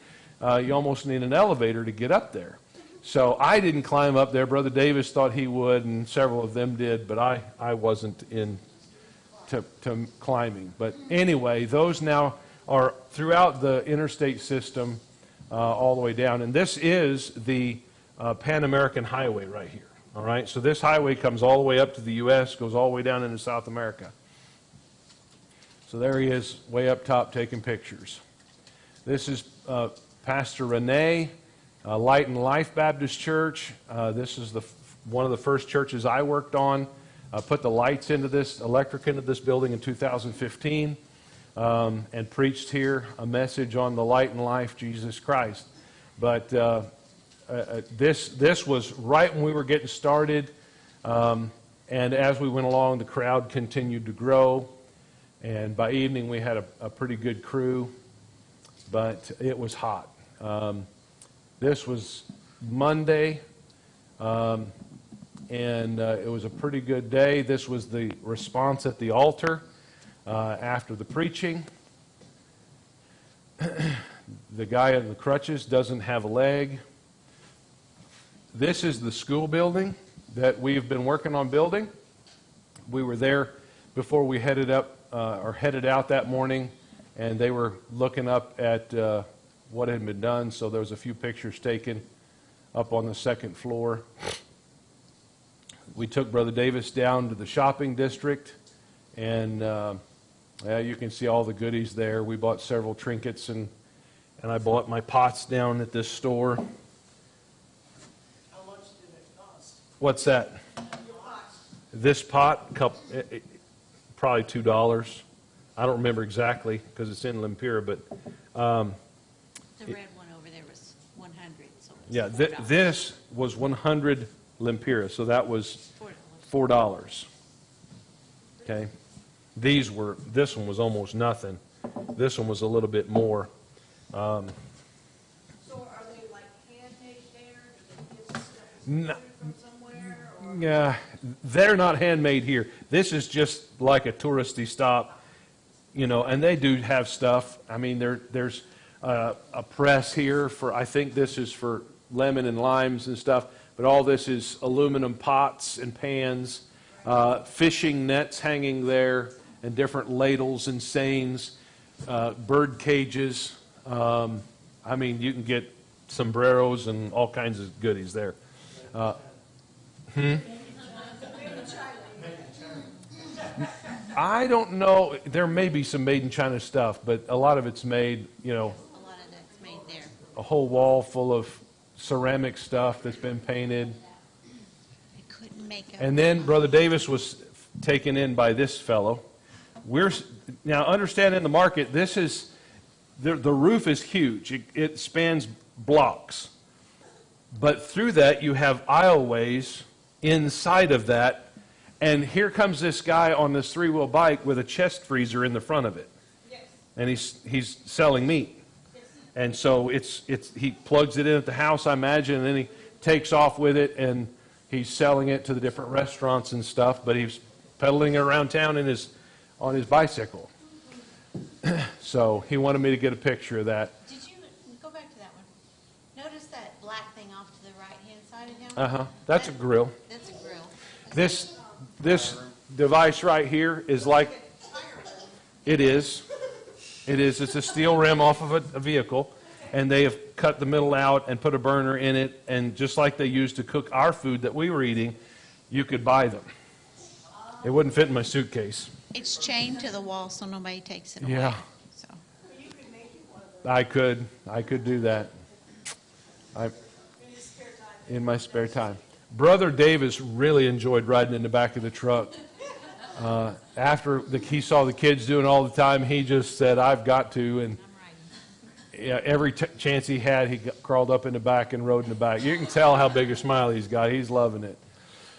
You almost need an elevator to get up there. So I didn't climb up there. Brother Davis thought he would, and several of them did, but I wasn't into climbing. But anyway, those now are throughout the interstate system all the way down. And this is the Pan American Highway right here. All right, so this highway comes all the way up to the U.S., goes all the way down into South America. So there he is, way up top, taking pictures. This is Pastor Renee, Light and Life Baptist Church. This is one of the first churches I worked on. Put the lights into this, electric into this building in 2015, and preached here a message on the light and life, Jesus Christ. But this was right when we were getting started, and as we went along, the crowd continued to grow, and by evening we had a pretty good crew, but it was hot. This was Monday, and it was a pretty good day. This was the response at the altar after the preaching. The guy in the crutches doesn't have a leg. This is the school building that we've been working on building. We were there before we headed out that morning, and they were looking up at what had been done. So there was a few pictures taken up on the second floor. We took Brother Davis down to the shopping district, and you can see all the goodies there. We bought several trinkets, and I bought my pots down at this store. How much did it cost? What's that? This pot, probably $2. I don't remember exactly because it's in Lempira, but The red one over there was 100, so it was yeah, $4. this was 100 Lempira, so that was $4. Okay, this one was almost nothing. This one was a little bit more. So are they like handmade there? Do they get stuff from somewhere? Or? Yeah, they're not handmade here. This is just like a touristy stop, and they do have stuff. I mean, there's a press here for, I think this is for lemon and limes and stuff, but all this is aluminum pots and pans, fishing nets hanging there, and different ladles and seines, bird cages. I mean, you can get sombreros and all kinds of goodies there. I don't know. There may be some made in China stuff, but a lot of it's made, A lot of that's made there. a whole wall full of ceramic stuff that's been painted. I couldn't make up. And then Brother Davis was taken in by this fellow. Now understand in the market, this is, the roof is huge. It spans blocks. But through that, you have aisleways inside of that. And here comes this guy on this three-wheel bike with a chest freezer in the front of it. Yes. And he's selling meat. And so he plugs it in at the house, I imagine, and then he takes off with it, and he's selling it to the different restaurants and stuff, but he's pedaling it around town on his bicycle. So he wanted me to get a picture of that. Did you go back to that one? Notice that black thing off to the right-hand side of him? That's a grill. That's a grill. This device right here is like, it is. It's a steel rim off of a vehicle, and they have cut the middle out and put a burner in it, and just like they used to cook our food that we were eating, you could buy them. It wouldn't fit in my suitcase. It's chained to the wall so nobody takes it away. Yeah. So. I could do that. In my spare time. Brother Davis really enjoyed riding in the back of the truck. After he saw the kids doing it all the time, he just said, I've got to. And yeah, every chance he had, he crawled up in the back and rode in the back. You can tell how big a smile he's got. He's loving it.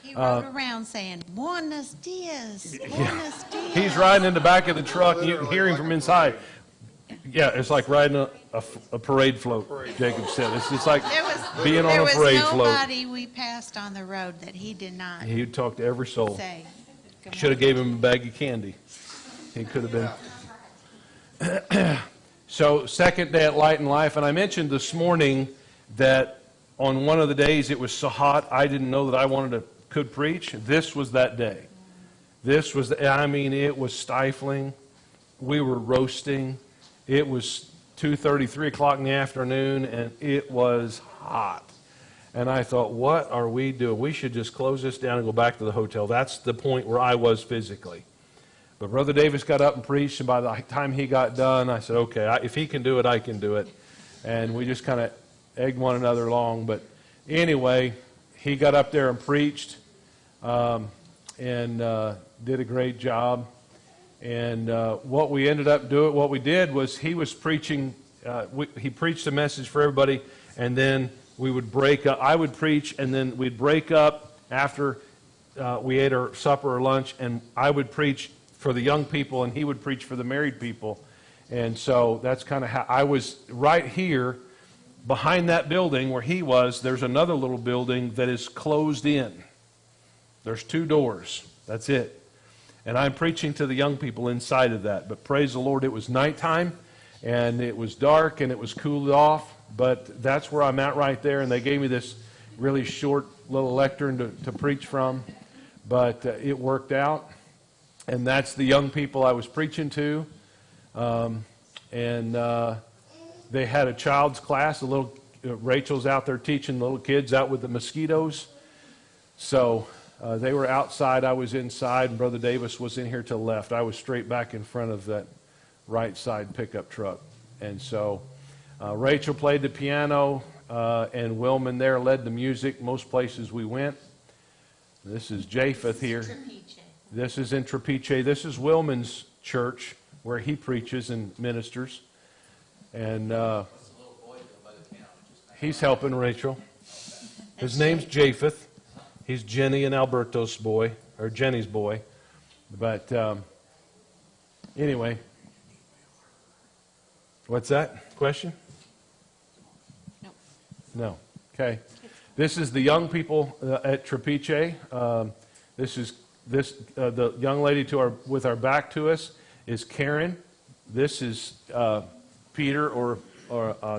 He rode around saying, Buenos dias, Buenos dias. He's riding in the back of the truck, and you can hear him from inside. Yeah, it's like riding a parade float, Jacob said. It's just like being on a parade float. There was nobody we passed on the road that he did not He would talk to every soul. say. Should have gave him a bag of candy. He could have been. So, second day at Light and Life, and I mentioned this morning that on one of the days it was so hot I didn't know that could preach. This was that day. It was stifling. We were roasting. It was 2:30, 3 o'clock in the afternoon, and it was hot. And I thought, what are we doing? We should just close this down and go back to the hotel. That's the point where I was physically. But Brother Davis got up and preached, and by the time he got done, I said, okay, if he can do it, I can do it. And we just kind of egged one another along. But anyway, he got up there and preached and did a great job. And what we did was he was preaching, he preached a message for everybody, and then we would break up. I would preach, and then we'd break up after we ate our supper or lunch, and I would preach for the young people, and he would preach for the married people. And so that's kind of how I was right here behind that building where he was. There's another little building that is closed in. There's 2 doors. That's it. And I'm preaching to the young people inside of that. But praise the Lord, it was nighttime, and it was dark, and it was cooled off. But that's where I'm at right there. And they gave me this really short little lectern to preach from. But it worked out. And that's the young people I was preaching to. Then they had a child's class. The little Rachel's out there teaching the little kids out with the mosquitoes. So they were outside. I was inside, and Brother Davis was in here to the left. I was straight back in front of that right side pickup truck. And so Rachel played the piano, and Wilman there led the music most places we went. This is Japheth here. Trapeche. This is in Trapeche. This is Wilman's church where he preaches and ministers. And he's helping Rachel. His name's Japheth. He's Jenny and Alberto's boy, or Jenny's boy. But anyway, what's that question? No. No. Okay. This is the young people at Trapeche. The young lady with our back to us is Karen. This is Peter or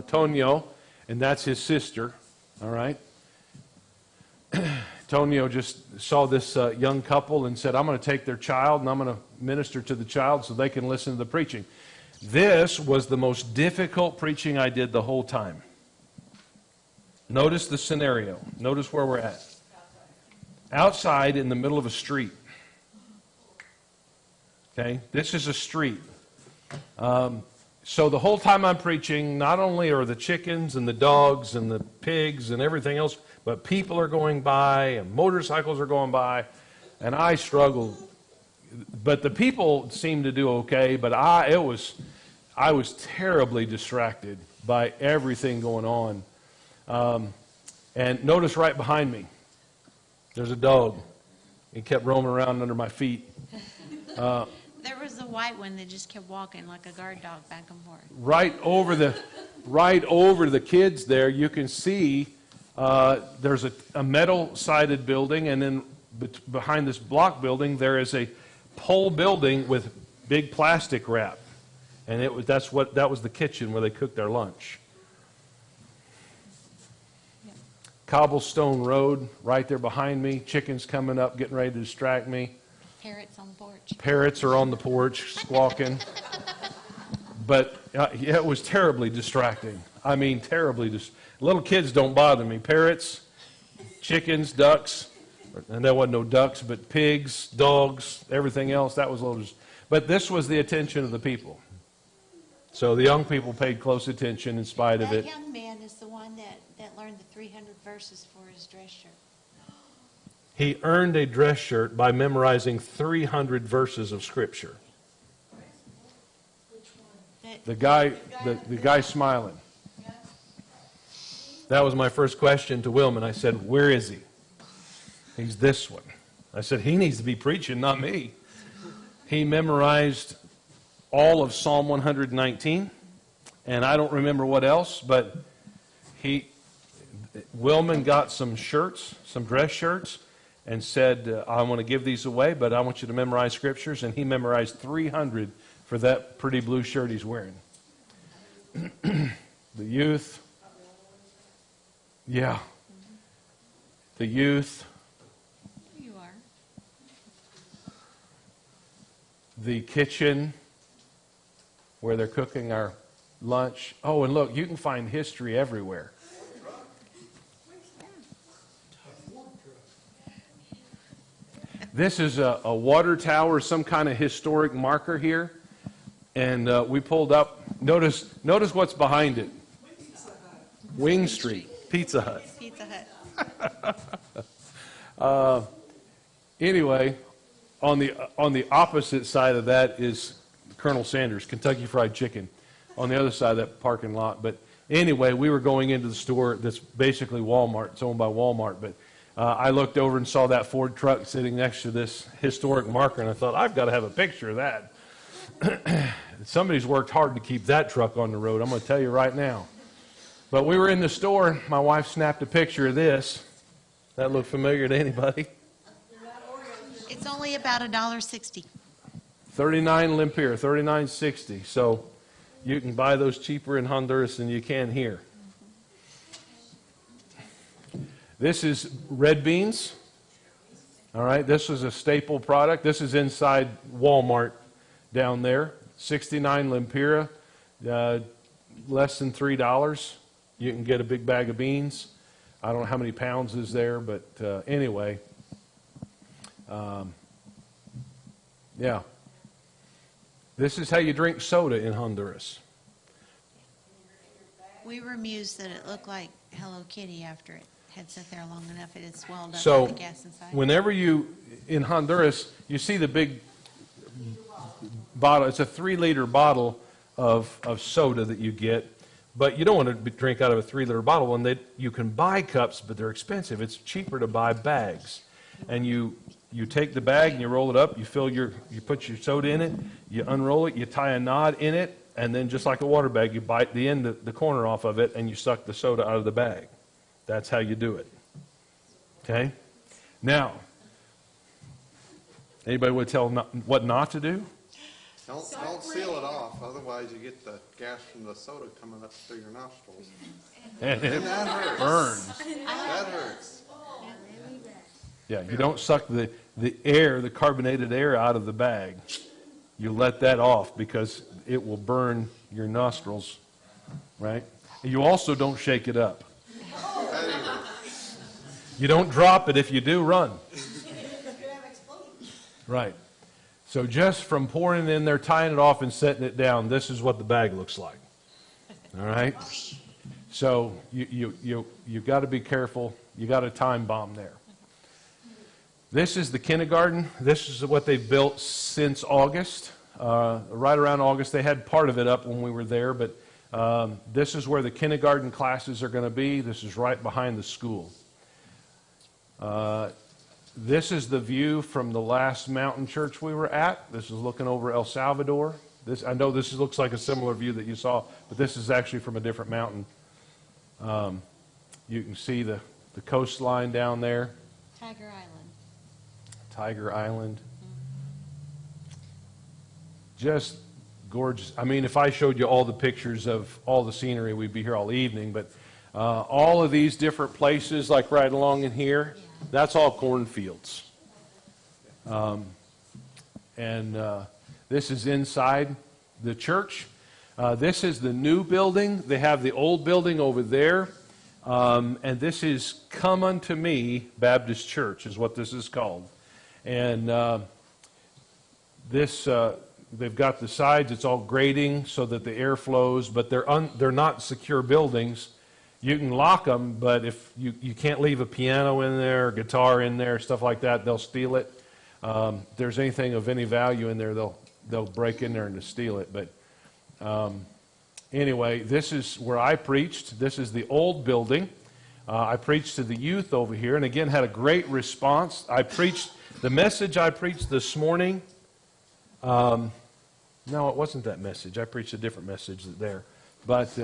Tonio, and that's his sister. All right. Tonio just saw this young couple and said, I'm going to take their child and I'm going to minister to the child so they can listen to the preaching. This was the most difficult preaching I did the whole time. Notice the scenario. Notice where we're at. Outside in the middle of a street. Okay, this is a street. So the whole time I'm preaching, not only are the chickens and the dogs and the pigs and everything else, but people are going by and motorcycles are going by, and I struggled. But the people seemed to do okay, but I was terribly distracted by everything going on. And notice right behind me, there's a dog. He kept roaming around under my feet. There was a white one that just kept walking like a guard dog back and forth. Right over the kids there, you can see there's a metal-sided building, and then behind this block building there is a pole building with big plastic wrap, and that was the kitchen where they cooked their lunch. Cobblestone road right there behind me. Chickens coming up, getting ready to distract me. Parrots on the porch. Parrots are on the porch squawking. But yeah, it was terribly distracting. I mean, terribly. Little kids don't bother me. Parrots, chickens, ducks, and there wasn't no ducks, but pigs, dogs, everything else. That was a little. But this was the attention of the people. So the young people paid close attention in spite of it. That young man is the one that learned the 300 verses for his dress shirt. He earned a dress shirt by memorizing 300 verses of Scripture. The guy smiling. That was my first question to Wilman. I said, where is he? He's this one. I said, he needs to be preaching, not me. He memorized all of Psalm 119, and I don't remember what else, but Wilman got some shirts, some dress shirts, and said, I want to give these away, but I want you to memorize scriptures. And he memorized 300 for that pretty blue shirt he's wearing. The youth. Yeah. The youth. Here you are. The kitchen where they're cooking our lunch. Oh, and look, you can find history everywhere. This is a water tower, some kind of historic marker here. And we pulled up. Notice what's behind it. Wing Street. Pizza Hut. Pizza Hut. Anyway, on the opposite side of that is Colonel Sanders, Kentucky Fried Chicken, on the other side of that parking lot. But anyway, we were going into the store that's basically Walmart. It's owned by Walmart. But I looked over and saw that Ford truck sitting next to this historic marker, and I thought, I've got to have a picture of that. Somebody's worked hard to keep that truck on the road, I'm going to tell you right now. But we were in the store. My wife snapped a picture of this. That look familiar to anybody? It's only about $1.60. 39 Lempier, $39.60. So you can buy those cheaper in Honduras than you can here. This is red beans. All right, this is a staple product. This is inside Walmart down there. 69 Lempier. less than $3, you can get a big bag of beans. I don't know how many pounds is there, but anyway. Yeah. This is how you drink soda in Honduras. We were amused that it looked like Hello Kitty after it had sat there long enough. It had swelled up So, with the gas inside. whenever in Honduras, you see the big bottle. It's a 3-liter bottle of soda that you get, but you don't want to drink out of a 3-liter bottle. And you can buy cups, but they're expensive. It's cheaper to buy bags. And you take the bag and you roll it up. You put your soda in it. You unroll it. You tie a knot in it, and then just like a water bag, you bite the corner off of it, and you suck the soda out of the bag. That's how you do it. Okay? Now, anybody would tell what not to do? Don't seal it off, otherwise you get the gas from the soda coming up through your nostrils. And it that hurts. burns. That hurts. Yeah, you don't suck the air, the carbonated air out of the bag. You let that off because it will burn your nostrils, right? And you also don't shake it up. You don't drop it. If you do, run. Right. So just from pouring it in there, tying it off, and setting it down, this is what the bag looks like. All right? So you got to be careful. You got a time bomb there. This is the kindergarten. This is what they've built since August. Right around August. They had part of it up when we were there, but this is where the kindergarten classes are going to be. This is right behind the school. This is the view from the last mountain church we were at. This is looking over El Salvador. I know this looks like a similar view that you saw, but this is actually from a different mountain. You can see the coastline down there. Tiger Island. Tiger Island. Just gorgeous. I mean, if I showed you all the pictures of all the scenery, we'd be here all evening, but all of these different places, like right along in here, that's all cornfields. This is inside the church. This is the new building. They have the old building over there. And this is Come Unto Me Baptist Church is what this is called. And they've got the sides. It's all grading so that the air flows, but they're not secure buildings. You can lock them, but if you can't leave a piano in there, or guitar in there, stuff like that, they'll steal it. If there's anything of any value in there, they'll break in there and steal it. But anyway, this is where I preached. This is the old building. I preached to the youth over here, and again had a great response. The message I preached this morning. No, it wasn't that message. I preached a different message there, but.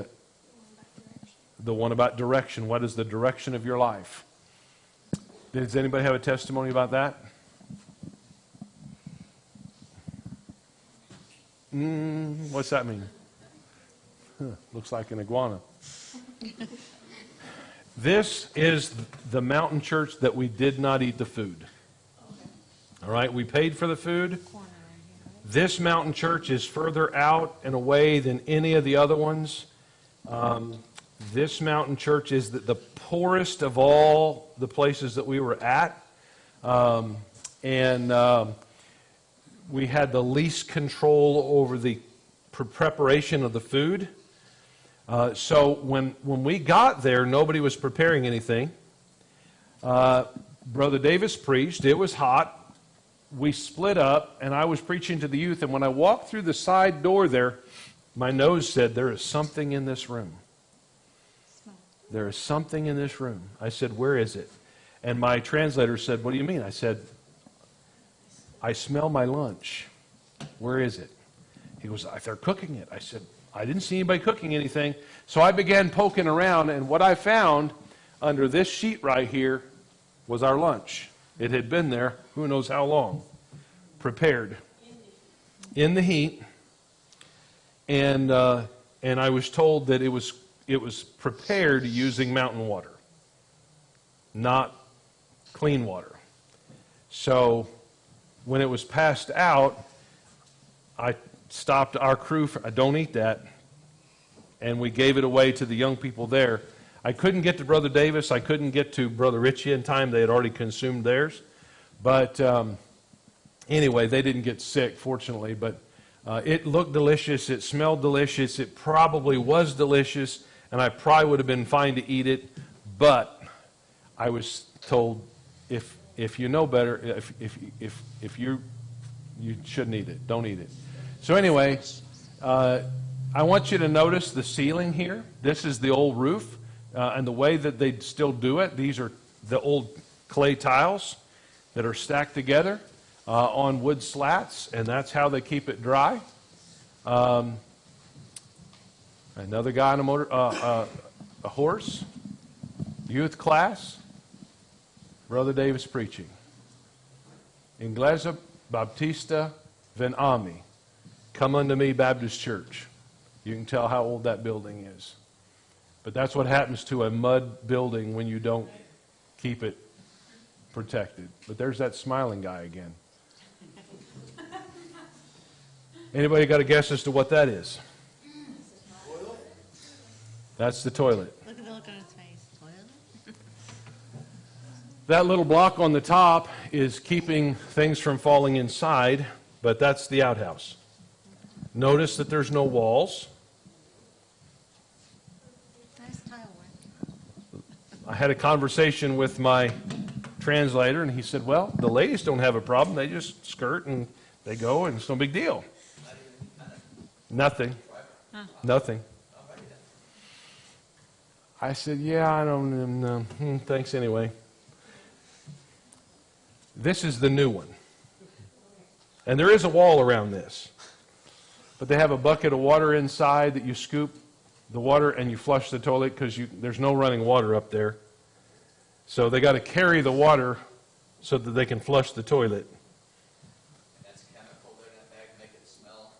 The one about direction. What is the direction of your life? Does anybody have a testimony about that? What's that mean? Looks like an iguana. This is the mountain church that we did not eat the food. All right, we paid for the food. This mountain church is further out and away than any of the other ones. This mountain church is the poorest of all the places that we were at. We had the least control over the preparation of the food. So when we got there, nobody was preparing anything. Brother Davis preached. It was hot. We split up, and I was preaching to the youth. And when I walked through the side door there, my nose said, "There is something in this room. There is something in this room." I said, "Where is it?" And my translator said, "What do you mean?" I said, "I smell my lunch. Where is it?" He goes, "They're cooking it." I said, "I didn't see anybody cooking anything." So I began poking around, and what I found under this sheet right here was our lunch. It had been there who knows how long, prepared in the heat. And I was told that it was prepared using mountain water, not clean water. So when it was passed out, I stopped our crew. Don't eat that. and we gave it away to the young people there. I couldn't get to Brother Davis. I couldn't get to Brother Richie in time. They had already consumed theirs. But anyway, they didn't get sick, fortunately. But it looked delicious. It smelled delicious. It probably was delicious, and I probably would have been fine to eat it. But I was told, if you know better, if you shouldn't eat it, don't eat it. So anyway, I want you to notice the ceiling here. This is the old roof, and the way that they still do it. These are the old clay tiles that are stacked together on wood slats, and that's how they keep it dry. Another guy on a horse, youth class, Brother Davis preaching. Iglesia Baptista Ven Ami, Come Unto Me Baptist Church. You can tell how old that building is. But that's what happens to a mud building when you don't keep it protected. But there's that smiling guy again. Anybody got a guess as to what that is? That's the toilet. Look at the look on his face. Toilet? That little block on the top is keeping things from falling inside, but that's the outhouse. Notice that there's no walls. Nice tile work. I had a conversation with my translator, and he said, well, the ladies don't have a problem. They just skirt and they go, and it's no big deal. Nothing. Nothing. I said, yeah, I don't know. Thanks anyway. This is the new one. And there is a wall around this. But they have a bucket of water inside that you scoop the water and you flush the toilet because there's no running water up there. So they got to carry the water so that they can flush the toilet. And that's chemical there in that bag, make it smell.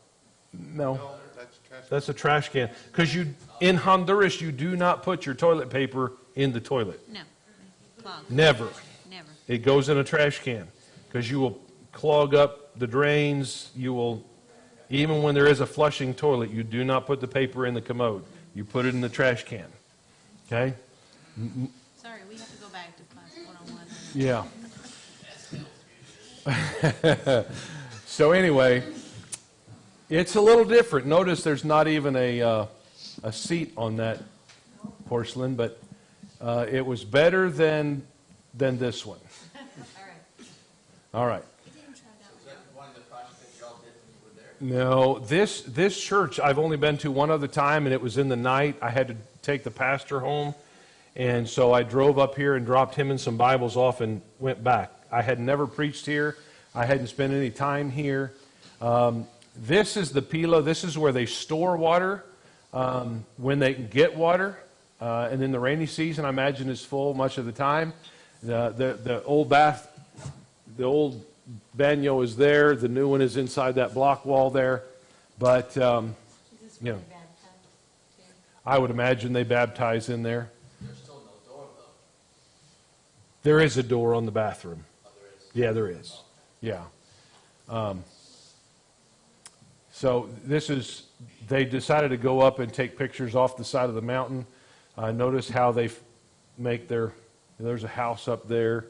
No, No, that's trash. that's a trash can. Because in Honduras, you do not put your toilet paper in the toilet. No. Clogged. Never. Never. It goes in a trash can because you will clog up the drains. You will, even when there is a flushing toilet, you do not put the paper in the commode. You put it in the trash can. Okay? Sorry, we have to go back to class 101. Yeah. So anyway, it's a little different. Notice there's not even a seat on that porcelain, but it was better than this one. All right. Is that one of the projects that y'all did when you were there? No, this church I've only been to one other time, and it was in the night. I had to take the pastor home, and so I drove up here and dropped him and some Bibles off and went back. I had never preached here. I hadn't spent any time here. This is the Pila. This is where they store water when they can get water. And in the rainy season, I imagine it's full much of the time. The old bath, the old banyo is there. The new one is inside that block wall there. But, you know, I would imagine they baptize in there. There's still no door though. There is a door on the bathroom. Oh, there is? Yeah, there is. Yeah. So this is, they decided to go up and take pictures off the side of the mountain. Notice how they make there's a house up there,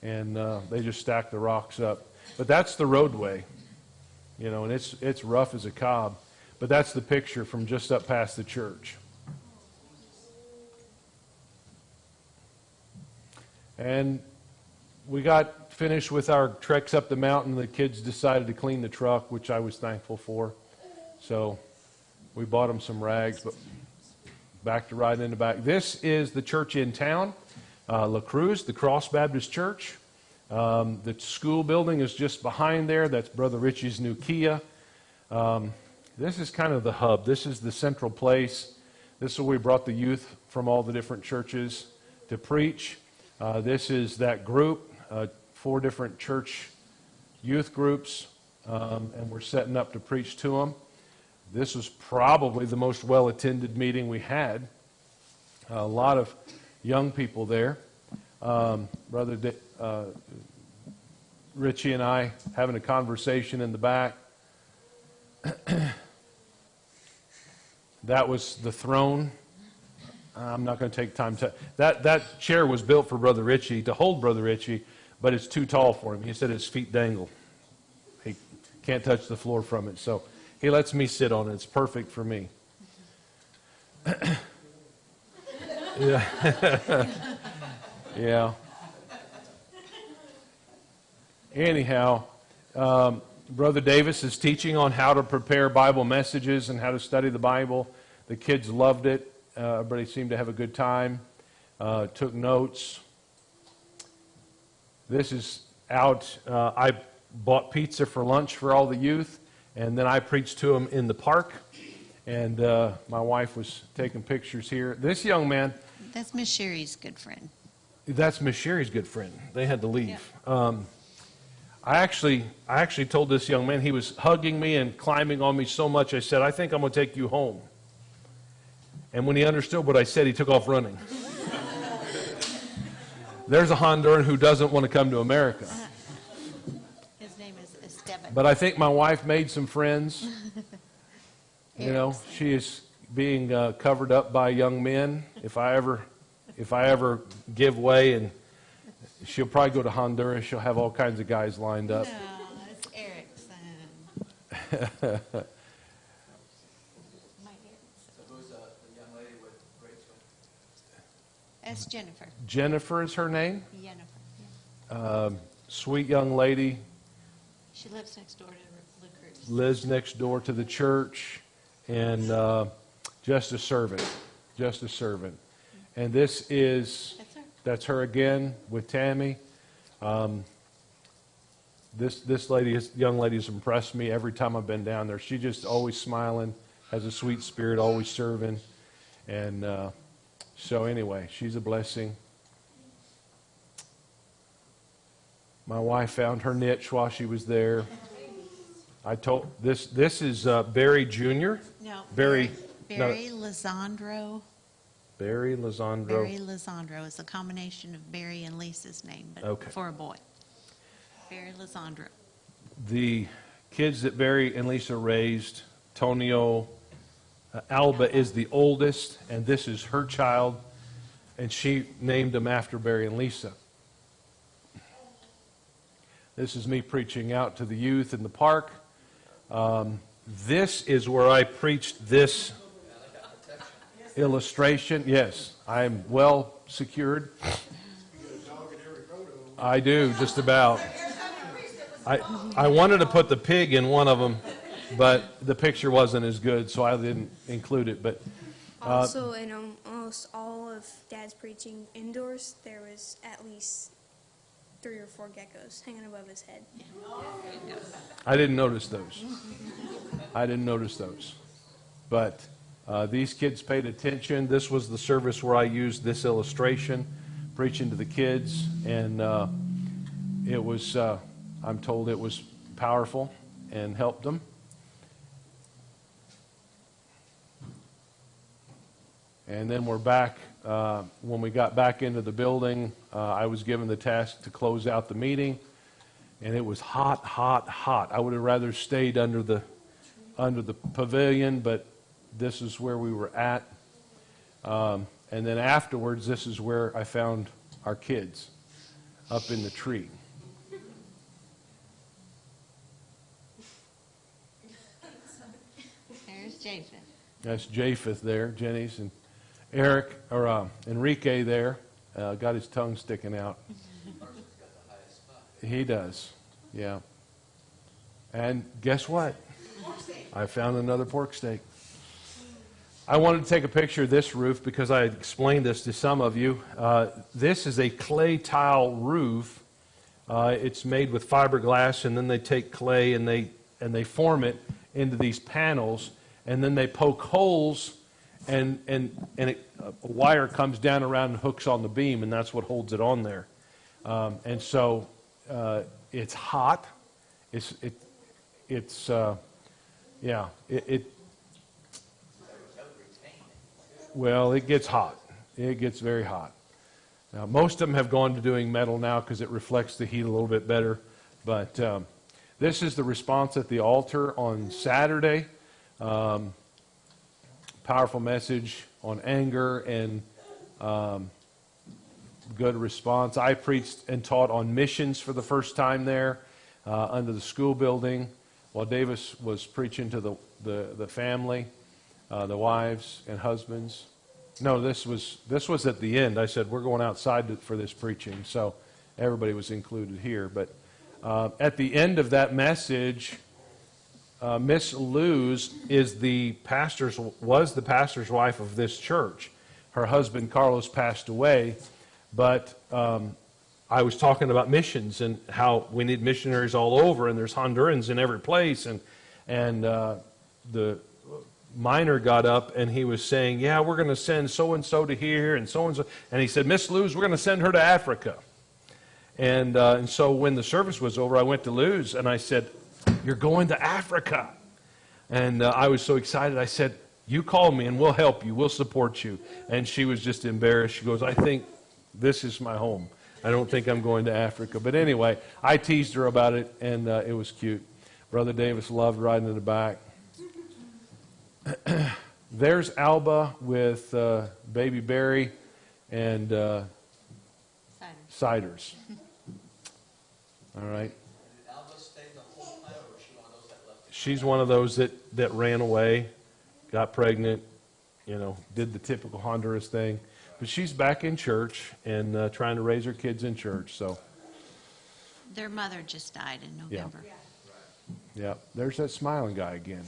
and they just stack the rocks up. But that's the roadway, you know, and it's rough as a cob. But that's the picture from just up past the church. And we got finished with our treks up the mountain. The kids decided to clean the truck, which I was thankful for. So we bought them some rags, but back to riding in the back. This is the church in town, La Cruz, the Cross Baptist Church. The school building is just behind there. That's Brother Richie's new Kia. This is kind of the hub. This is the central place. This is where we brought the youth from all the different churches to preach. This is that group, 4 different church youth groups, and we're setting up to preach to them. This was probably the most well-attended meeting we had. A lot of young people there. Brother Richie and I having a conversation in the back. That was the throne. I'm not going to take time to... That chair was built for Brother Richie, to hold Brother Richie, but it's too tall for him. He said his feet dangle. He can't touch the floor from it, so he lets me sit on it. It's perfect for me. Yeah. Yeah. Anyhow, Brother Davis is teaching on how to prepare Bible messages and how to study the Bible. The kids loved it. Everybody seemed to have a good time. Took notes. This is out. I bought pizza for lunch for all the youth, and then I preached to them in the park. And my wife was taking pictures here. This young man... That's Miss Sherry's good friend. That's Miss Sherry's good friend. They had to leave. Yeah. I actually told this young man, he was hugging me and climbing on me so much, I said, I think I'm going to take you home. And when he understood what I said, he took off running. There's a Honduran who doesn't want to come to America. His name is Esteban. But I think my wife made some friends. You know, she is being covered up by young men. If I ever give way, and she'll probably go to Honduras, she'll have all kinds of guys lined up. No, it's Eric's son. So who's the young lady with Rachel? That's Jennifer. Jennifer is her name. Jennifer, yeah. Sweet young lady. She lives next door to Lucas. Lives next door to the church, and just a servant. Just a servant. And this is... That's her again with Tammy. This young lady has impressed me every time I've been down there. She's just always smiling, has a sweet spirit, always serving. And so anyway, she's a blessing. My wife found her niche while she was there. I told this is Barry Jr. No, Barry Lizandro. Barry Lizandro. Barry Lizandro is a combination of Barry and Lisa's name, but Okay. for a boy. Barry Lizandro. The kids that Barry and Lisa raised, Tonio, Alba is the oldest, and this is her child, and she named them after Barry and Lisa. This is me preaching out to the youth in the park. This is where I preached this illustration. Yes, I'm well secured. I do, just about. I wanted to put the pig in one of them, but the picture wasn't as good, so I didn't include it. But Also, in almost all of Dad's preaching indoors, there was at least 3 or 4 geckos hanging above his head. I didn't notice those. I didn't notice those. But these kids paid attention. This was the service where I used this illustration, preaching to the kids, and it was, I'm told it was powerful and helped them. And then we're back. When we got back into the building, I was given the task to close out the meeting, and it was hot, hot, hot. I would have rather stayed under the pavilion, but this is where we were at. And then afterwards, this is where I found our kids up in the tree. There's Japheth. That's Japheth there, Jenny's, and Eric, or Enrique there, got his tongue sticking out. He does, yeah. And guess what? I found another pork steak. I wanted to take a picture of this roof because I had explained this to some of you. This is a clay tile roof. It's made with fiberglass, and then they take clay and they form it into these panels, and then they poke holes, and a wire comes down around and hooks on the beam, and that's what holds it on there. And so it's hot. Well, it gets hot. It gets very hot. Now, most of them have gone to doing metal now because it reflects the heat a little bit better. But this is the response at the altar on Saturday. powerful message on anger and good response. I preached and taught on missions for the first time there under the school building, while Davis was preaching to the family, the wives and husbands. No, this was at the end. I said, we're going outside for this preaching, so everybody was included here. But at the end of that message, Miss Luz was the pastor's wife of this church. Her husband, Carlos, passed away, but I was talking about missions and how we need missionaries all over, and there's Hondurans in every place. And the miner got up and he was saying, yeah, we're going to send so-and-so to here and so-and-so. And he said, Miss Luz, we're going to send her to Africa. And so when the service was over, I went to Luz and I said, you're going to Africa. And I was so excited. I said, you call me and we'll help you. We'll support you. And she was just embarrassed. She goes, I think this is my home. I don't think I'm going to Africa. But anyway, I teased her about it, and it was cute. Brother Davis loved riding in the back. There's Alba with baby Barry and Ciders. All right. Did Alba stay the whole time, or was she one of those that left? She's one of those that ran away, got pregnant, did the typical Honduras thing. But she's back in church and trying to raise her kids in church. So Their mother just died in November. yeah, there's that smiling guy again.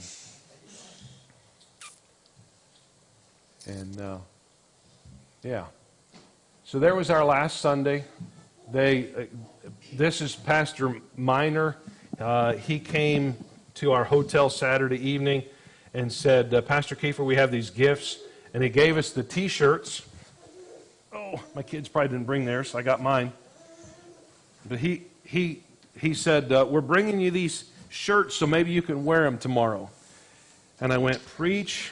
And yeah, so there was our last Sunday. This is Pastor Miner. He came to our hotel Saturday evening and said, Pastor Kiefer, we have these gifts. And he gave us the T-shirts. Oh, my kids probably didn't bring theirs, so I got mine. But he said, we're bringing you these shirts so maybe you can wear them tomorrow. And I went, preach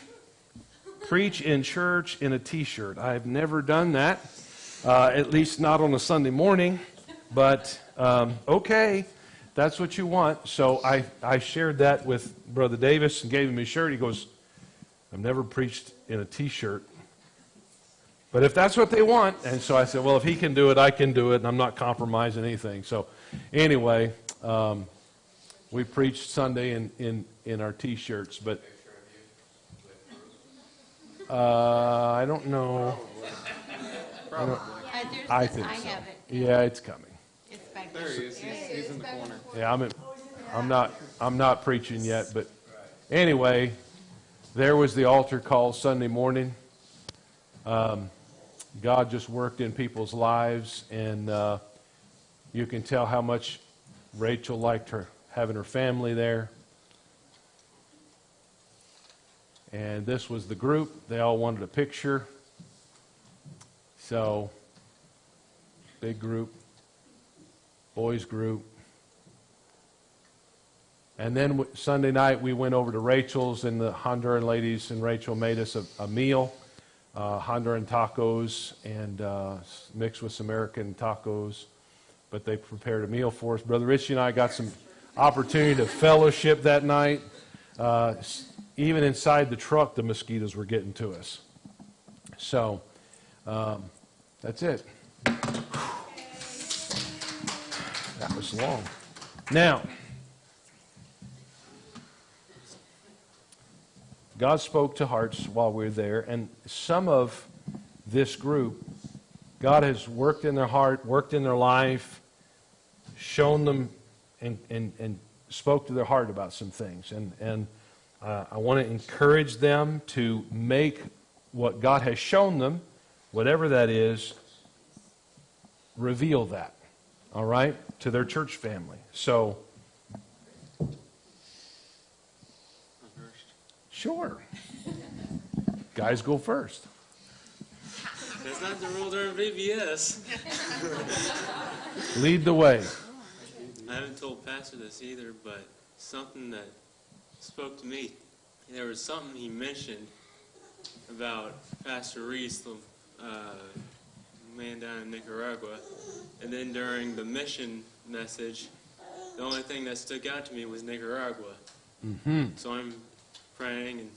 in church in a T-shirt. I've never done that, at least not on a Sunday morning. But okay, that's what you want. So I shared that with Brother Davis and gave him his shirt. He goes, I've never preached in a T-shirt. But if that's what they want, and so I said, well, if he can do it, I can do it, and I'm not compromising anything. So anyway, we preached Sunday in our T-shirts, but I don't know. I think so. have it. Yeah, it's coming. It's back There he is. He's in the corner. Yeah, I'm not preaching yet, but anyway, there was the altar call Sunday morning. God just worked in people's lives, and you can tell how much Rachel liked having her family there. And this was the group. They all wanted a picture. So, big group, boys group. And then Sunday night we went over to Rachel's, and the Honduran ladies and Rachel made us a meal. Honduran tacos and mixed with some American tacos. But they prepared a meal for us. Brother Richie and I got some opportunity to fellowship that night. Even inside the truck, the mosquitoes were getting to us. So, that's it. That was long. Now, God spoke to hearts while we were there, and some of this group, God has worked in their heart, worked in their life, shown them and spoke to their heart about some things. And I want to encourage them to make what God has shown them, whatever that is, reveal that, all right, to their church family. So, sure. Guys go first. That's not the rule during VBS. Lead the way. I haven't told Pastor this either, but something that spoke to me. There was something he mentioned about Pastor Reese, the man down in Nicaragua. And then during the mission message, the only thing that stuck out to me was Nicaragua. Mm-hmm. So I'm praying and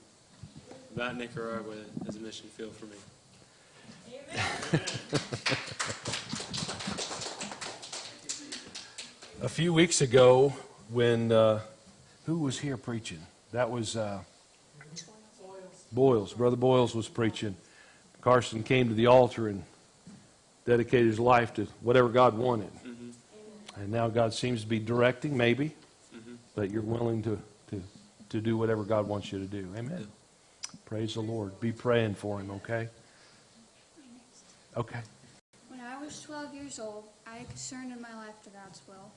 about Nicaragua as a mission field for me. A few weeks ago, when who was here preaching? That was Boyles. Brother Boyles was preaching. Carson came to the altar and dedicated his life to whatever God wanted. And now God seems to be directing, maybe, but you're willing to do whatever God wants you to do. Amen. Praise the Lord. Be praying for him, okay? Okay. When I was 12 years old, I surrendered my life to God's will.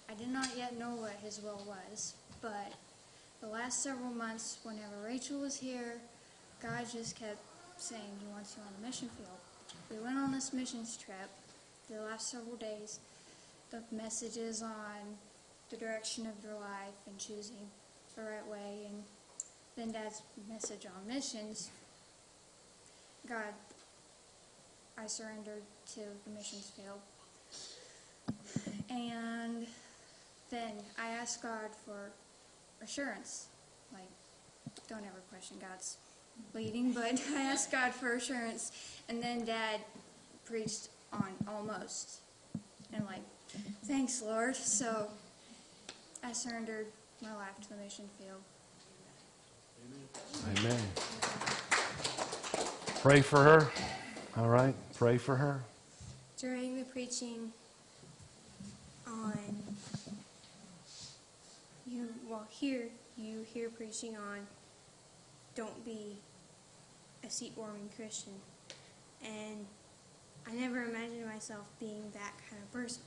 I did not yet know what His will was, but the last several months, whenever Rachel was here, God just kept saying He wants you on the mission field. We went on this missions trip for the last several days. The messages on the direction of your life and choosing the right way, and then Dad's message on missions. God, I surrendered to the missions field. And then I asked God for assurance. Like, don't ever question God's leading, but I asked God for assurance. And then Dad preached on almost. And like, thanks, Lord. So I surrendered my life to the mission field. Amen. Pray for her. All right. Pray for her. During the preaching on you hear preaching on don't be a seat-warming Christian, and I never imagined myself being that kind of person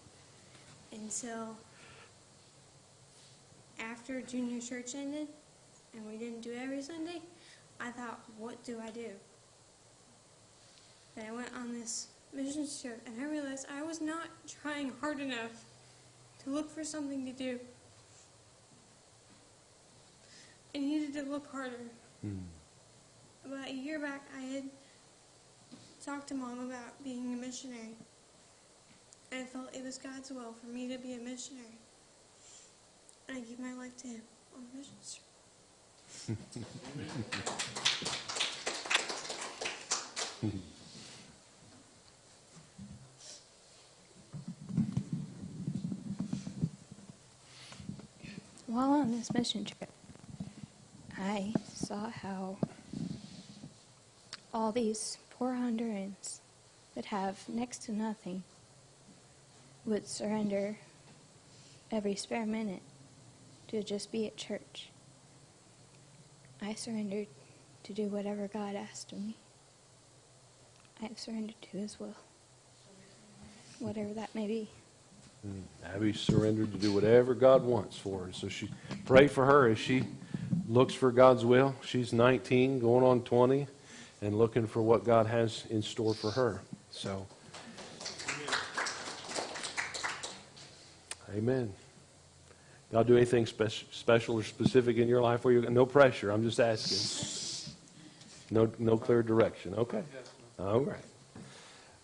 until after junior church ended and we didn't do it every Sunday. I thought, what do I do? Then I went on this mission trip and I realized I was not trying hard enough to look for something to do. I needed to look harder. About a year back, I had talked to Mom about being a missionary. And I felt it was God's will for me to be a missionary. And I gave my life to Him on the mission trip. While on this mission trip, I saw how all these poor Hondurans that have next to nothing would surrender every spare minute to just be at church. I surrendered to do whatever God asked of me. I have surrendered to His will, whatever that may be. Abby surrendered to do whatever God wants for her. So she pray for her as she looks for God's will. She's 19, going on 20, and looking for what God has in store for her. So, amen. God do anything special or specific in your life? Where you no pressure. I'm just asking. No clear direction. Okay. All right.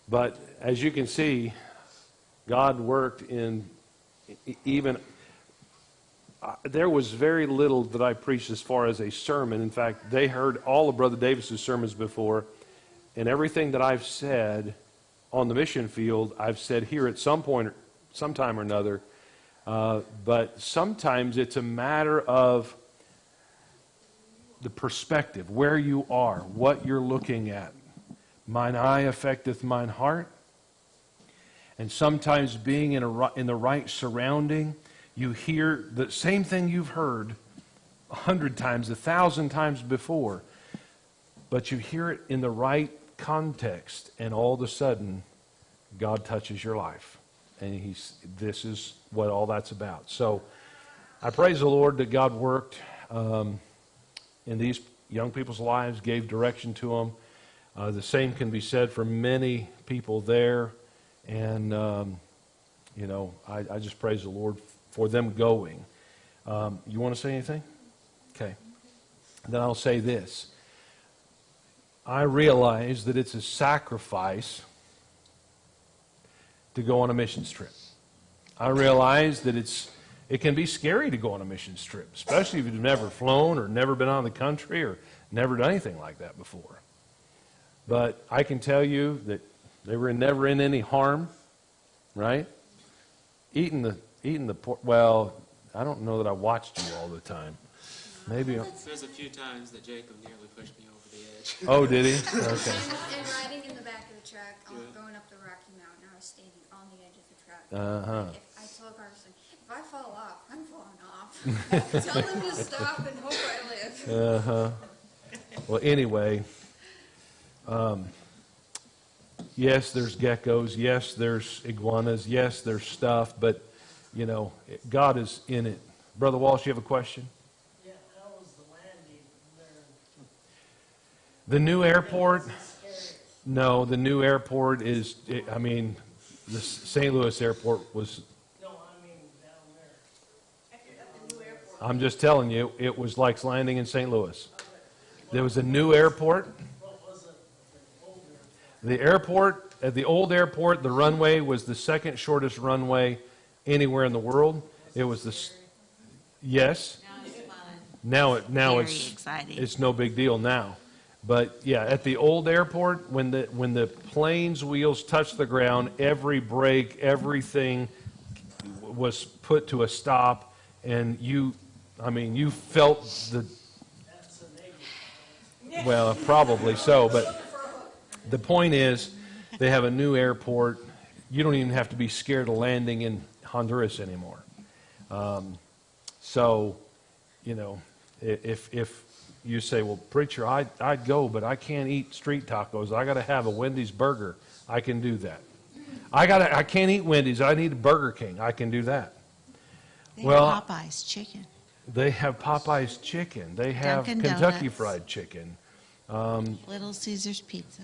But as you can see, God worked in even, there was very little that I preached as far as a sermon. In fact, they heard all of Brother Davis's sermons before, and everything that I've said on the mission field, I've said here at some point, sometime or another. But sometimes it's a matter of the perspective, where you are, what you're looking at. Mine eye affecteth mine heart. And sometimes being in the right surrounding, you hear the same thing you've heard 100 times, 1,000 times before, but you hear it in the right context, and all of a sudden, God touches your life. And this is what all that's about. So I praise the Lord that God worked in these young people's lives, gave direction to them. The same can be said for many people there. And, I just praise the Lord for them going. You want to say anything? Okay. Then I'll say this. I realize that it's a sacrifice to go on a missions trip. I realize that it's it can be scary to go on a missions trip, especially if you've never flown or never been out of the country or never done anything like that before. But I can tell you that they were never in any harm, right? Eating the pork. Well, I don't know that I watched you all the time. Maybe. There's a few times that Jacob nearly pushed me over the edge. Oh, did he? Okay. And riding in the back of the truck, going up the Rocky Mountain, I was standing on the edge of the truck. I told Carson, if I fall off, I'm falling off. Tell them to stop and hope I live. Well, anyway, yes, there's geckos. Yes, there's iguanas. Yes, there's stuff. But, you know, God is in it. Brother Walsh, you have a question? Yeah, how was the landing there? The new airport? No, the new airport is, I mean, the St. Louis airport was, No, I mean down there. I'm just telling you, it was like landing in St. Louis. There was a new airport. What was it? Older. The airport, at the old airport, the runway was the second shortest runway anywhere in the world. It was the, yes. Now it's fun. Now Very it's exciting. It's no big deal now. But yeah, at the old airport, when the plane's wheels touched the ground, every brake, everything was put to a stop, and you felt the. Well, probably so, but the point is, they have a new airport. You don't even have to be scared of landing in Honduras anymore. So, you know, if you say, well, preacher, I'd go, but I can't eat street tacos. I got to have a Wendy's burger. I can do that. I can't eat Wendy's. I need a Burger King. I can do that. They Well, have Popeye's chicken. They have Popeye's chicken. They have Dunkin' Kentucky Donuts. Fried Chicken. Little Caesar's Pizza.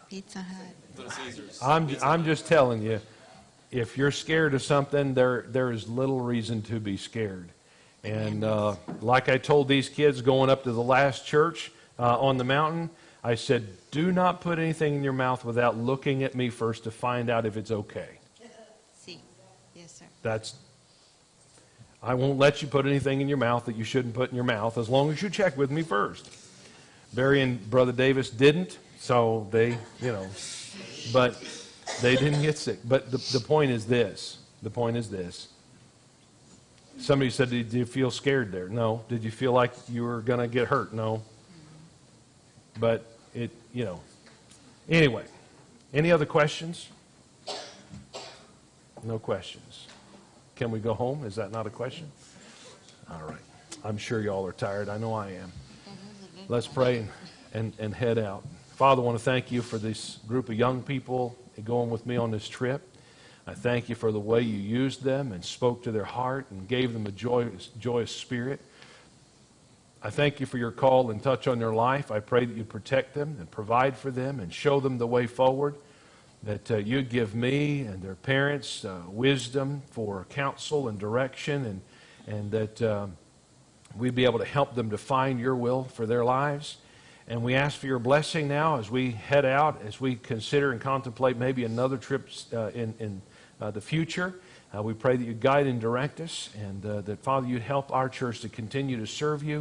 Pizza Hut. Little Caesars. I'm just telling you, if you're scared of something, there is little reason to be scared. And like I told these kids going up to the last church on the mountain, I said, do not put anything in your mouth without looking at me first to find out if it's okay. See. Yes, sir. I won't let you put anything in your mouth that you shouldn't put in your mouth as long as you check with me first. Barry and Brother Davis didn't, so they, you know, but they didn't get sick. But the point is this. The point is this. Somebody said, did you feel scared there? No. Did you feel like you were going to get hurt? No. But it, you know. Anyway, any other questions? No questions. Can we go home? Is that not a question? All right. I'm sure y'all are tired. I know I am. Let's pray and head out. Father, I want to thank you for this group of young people going with me on this trip. I thank you for the way you used them and spoke to their heart and gave them a joyous spirit. I thank you for your call and touch on their life. I pray that you protect them and provide for them and show them the way forward, that you give me and their parents wisdom for counsel and direction, and that we'd be able to help them to find your will for their lives. And we ask for your blessing now as we head out, as we consider and contemplate maybe another trip in the future. We pray that you guide and direct us, and that, Father, you'd help our church to continue to serve you.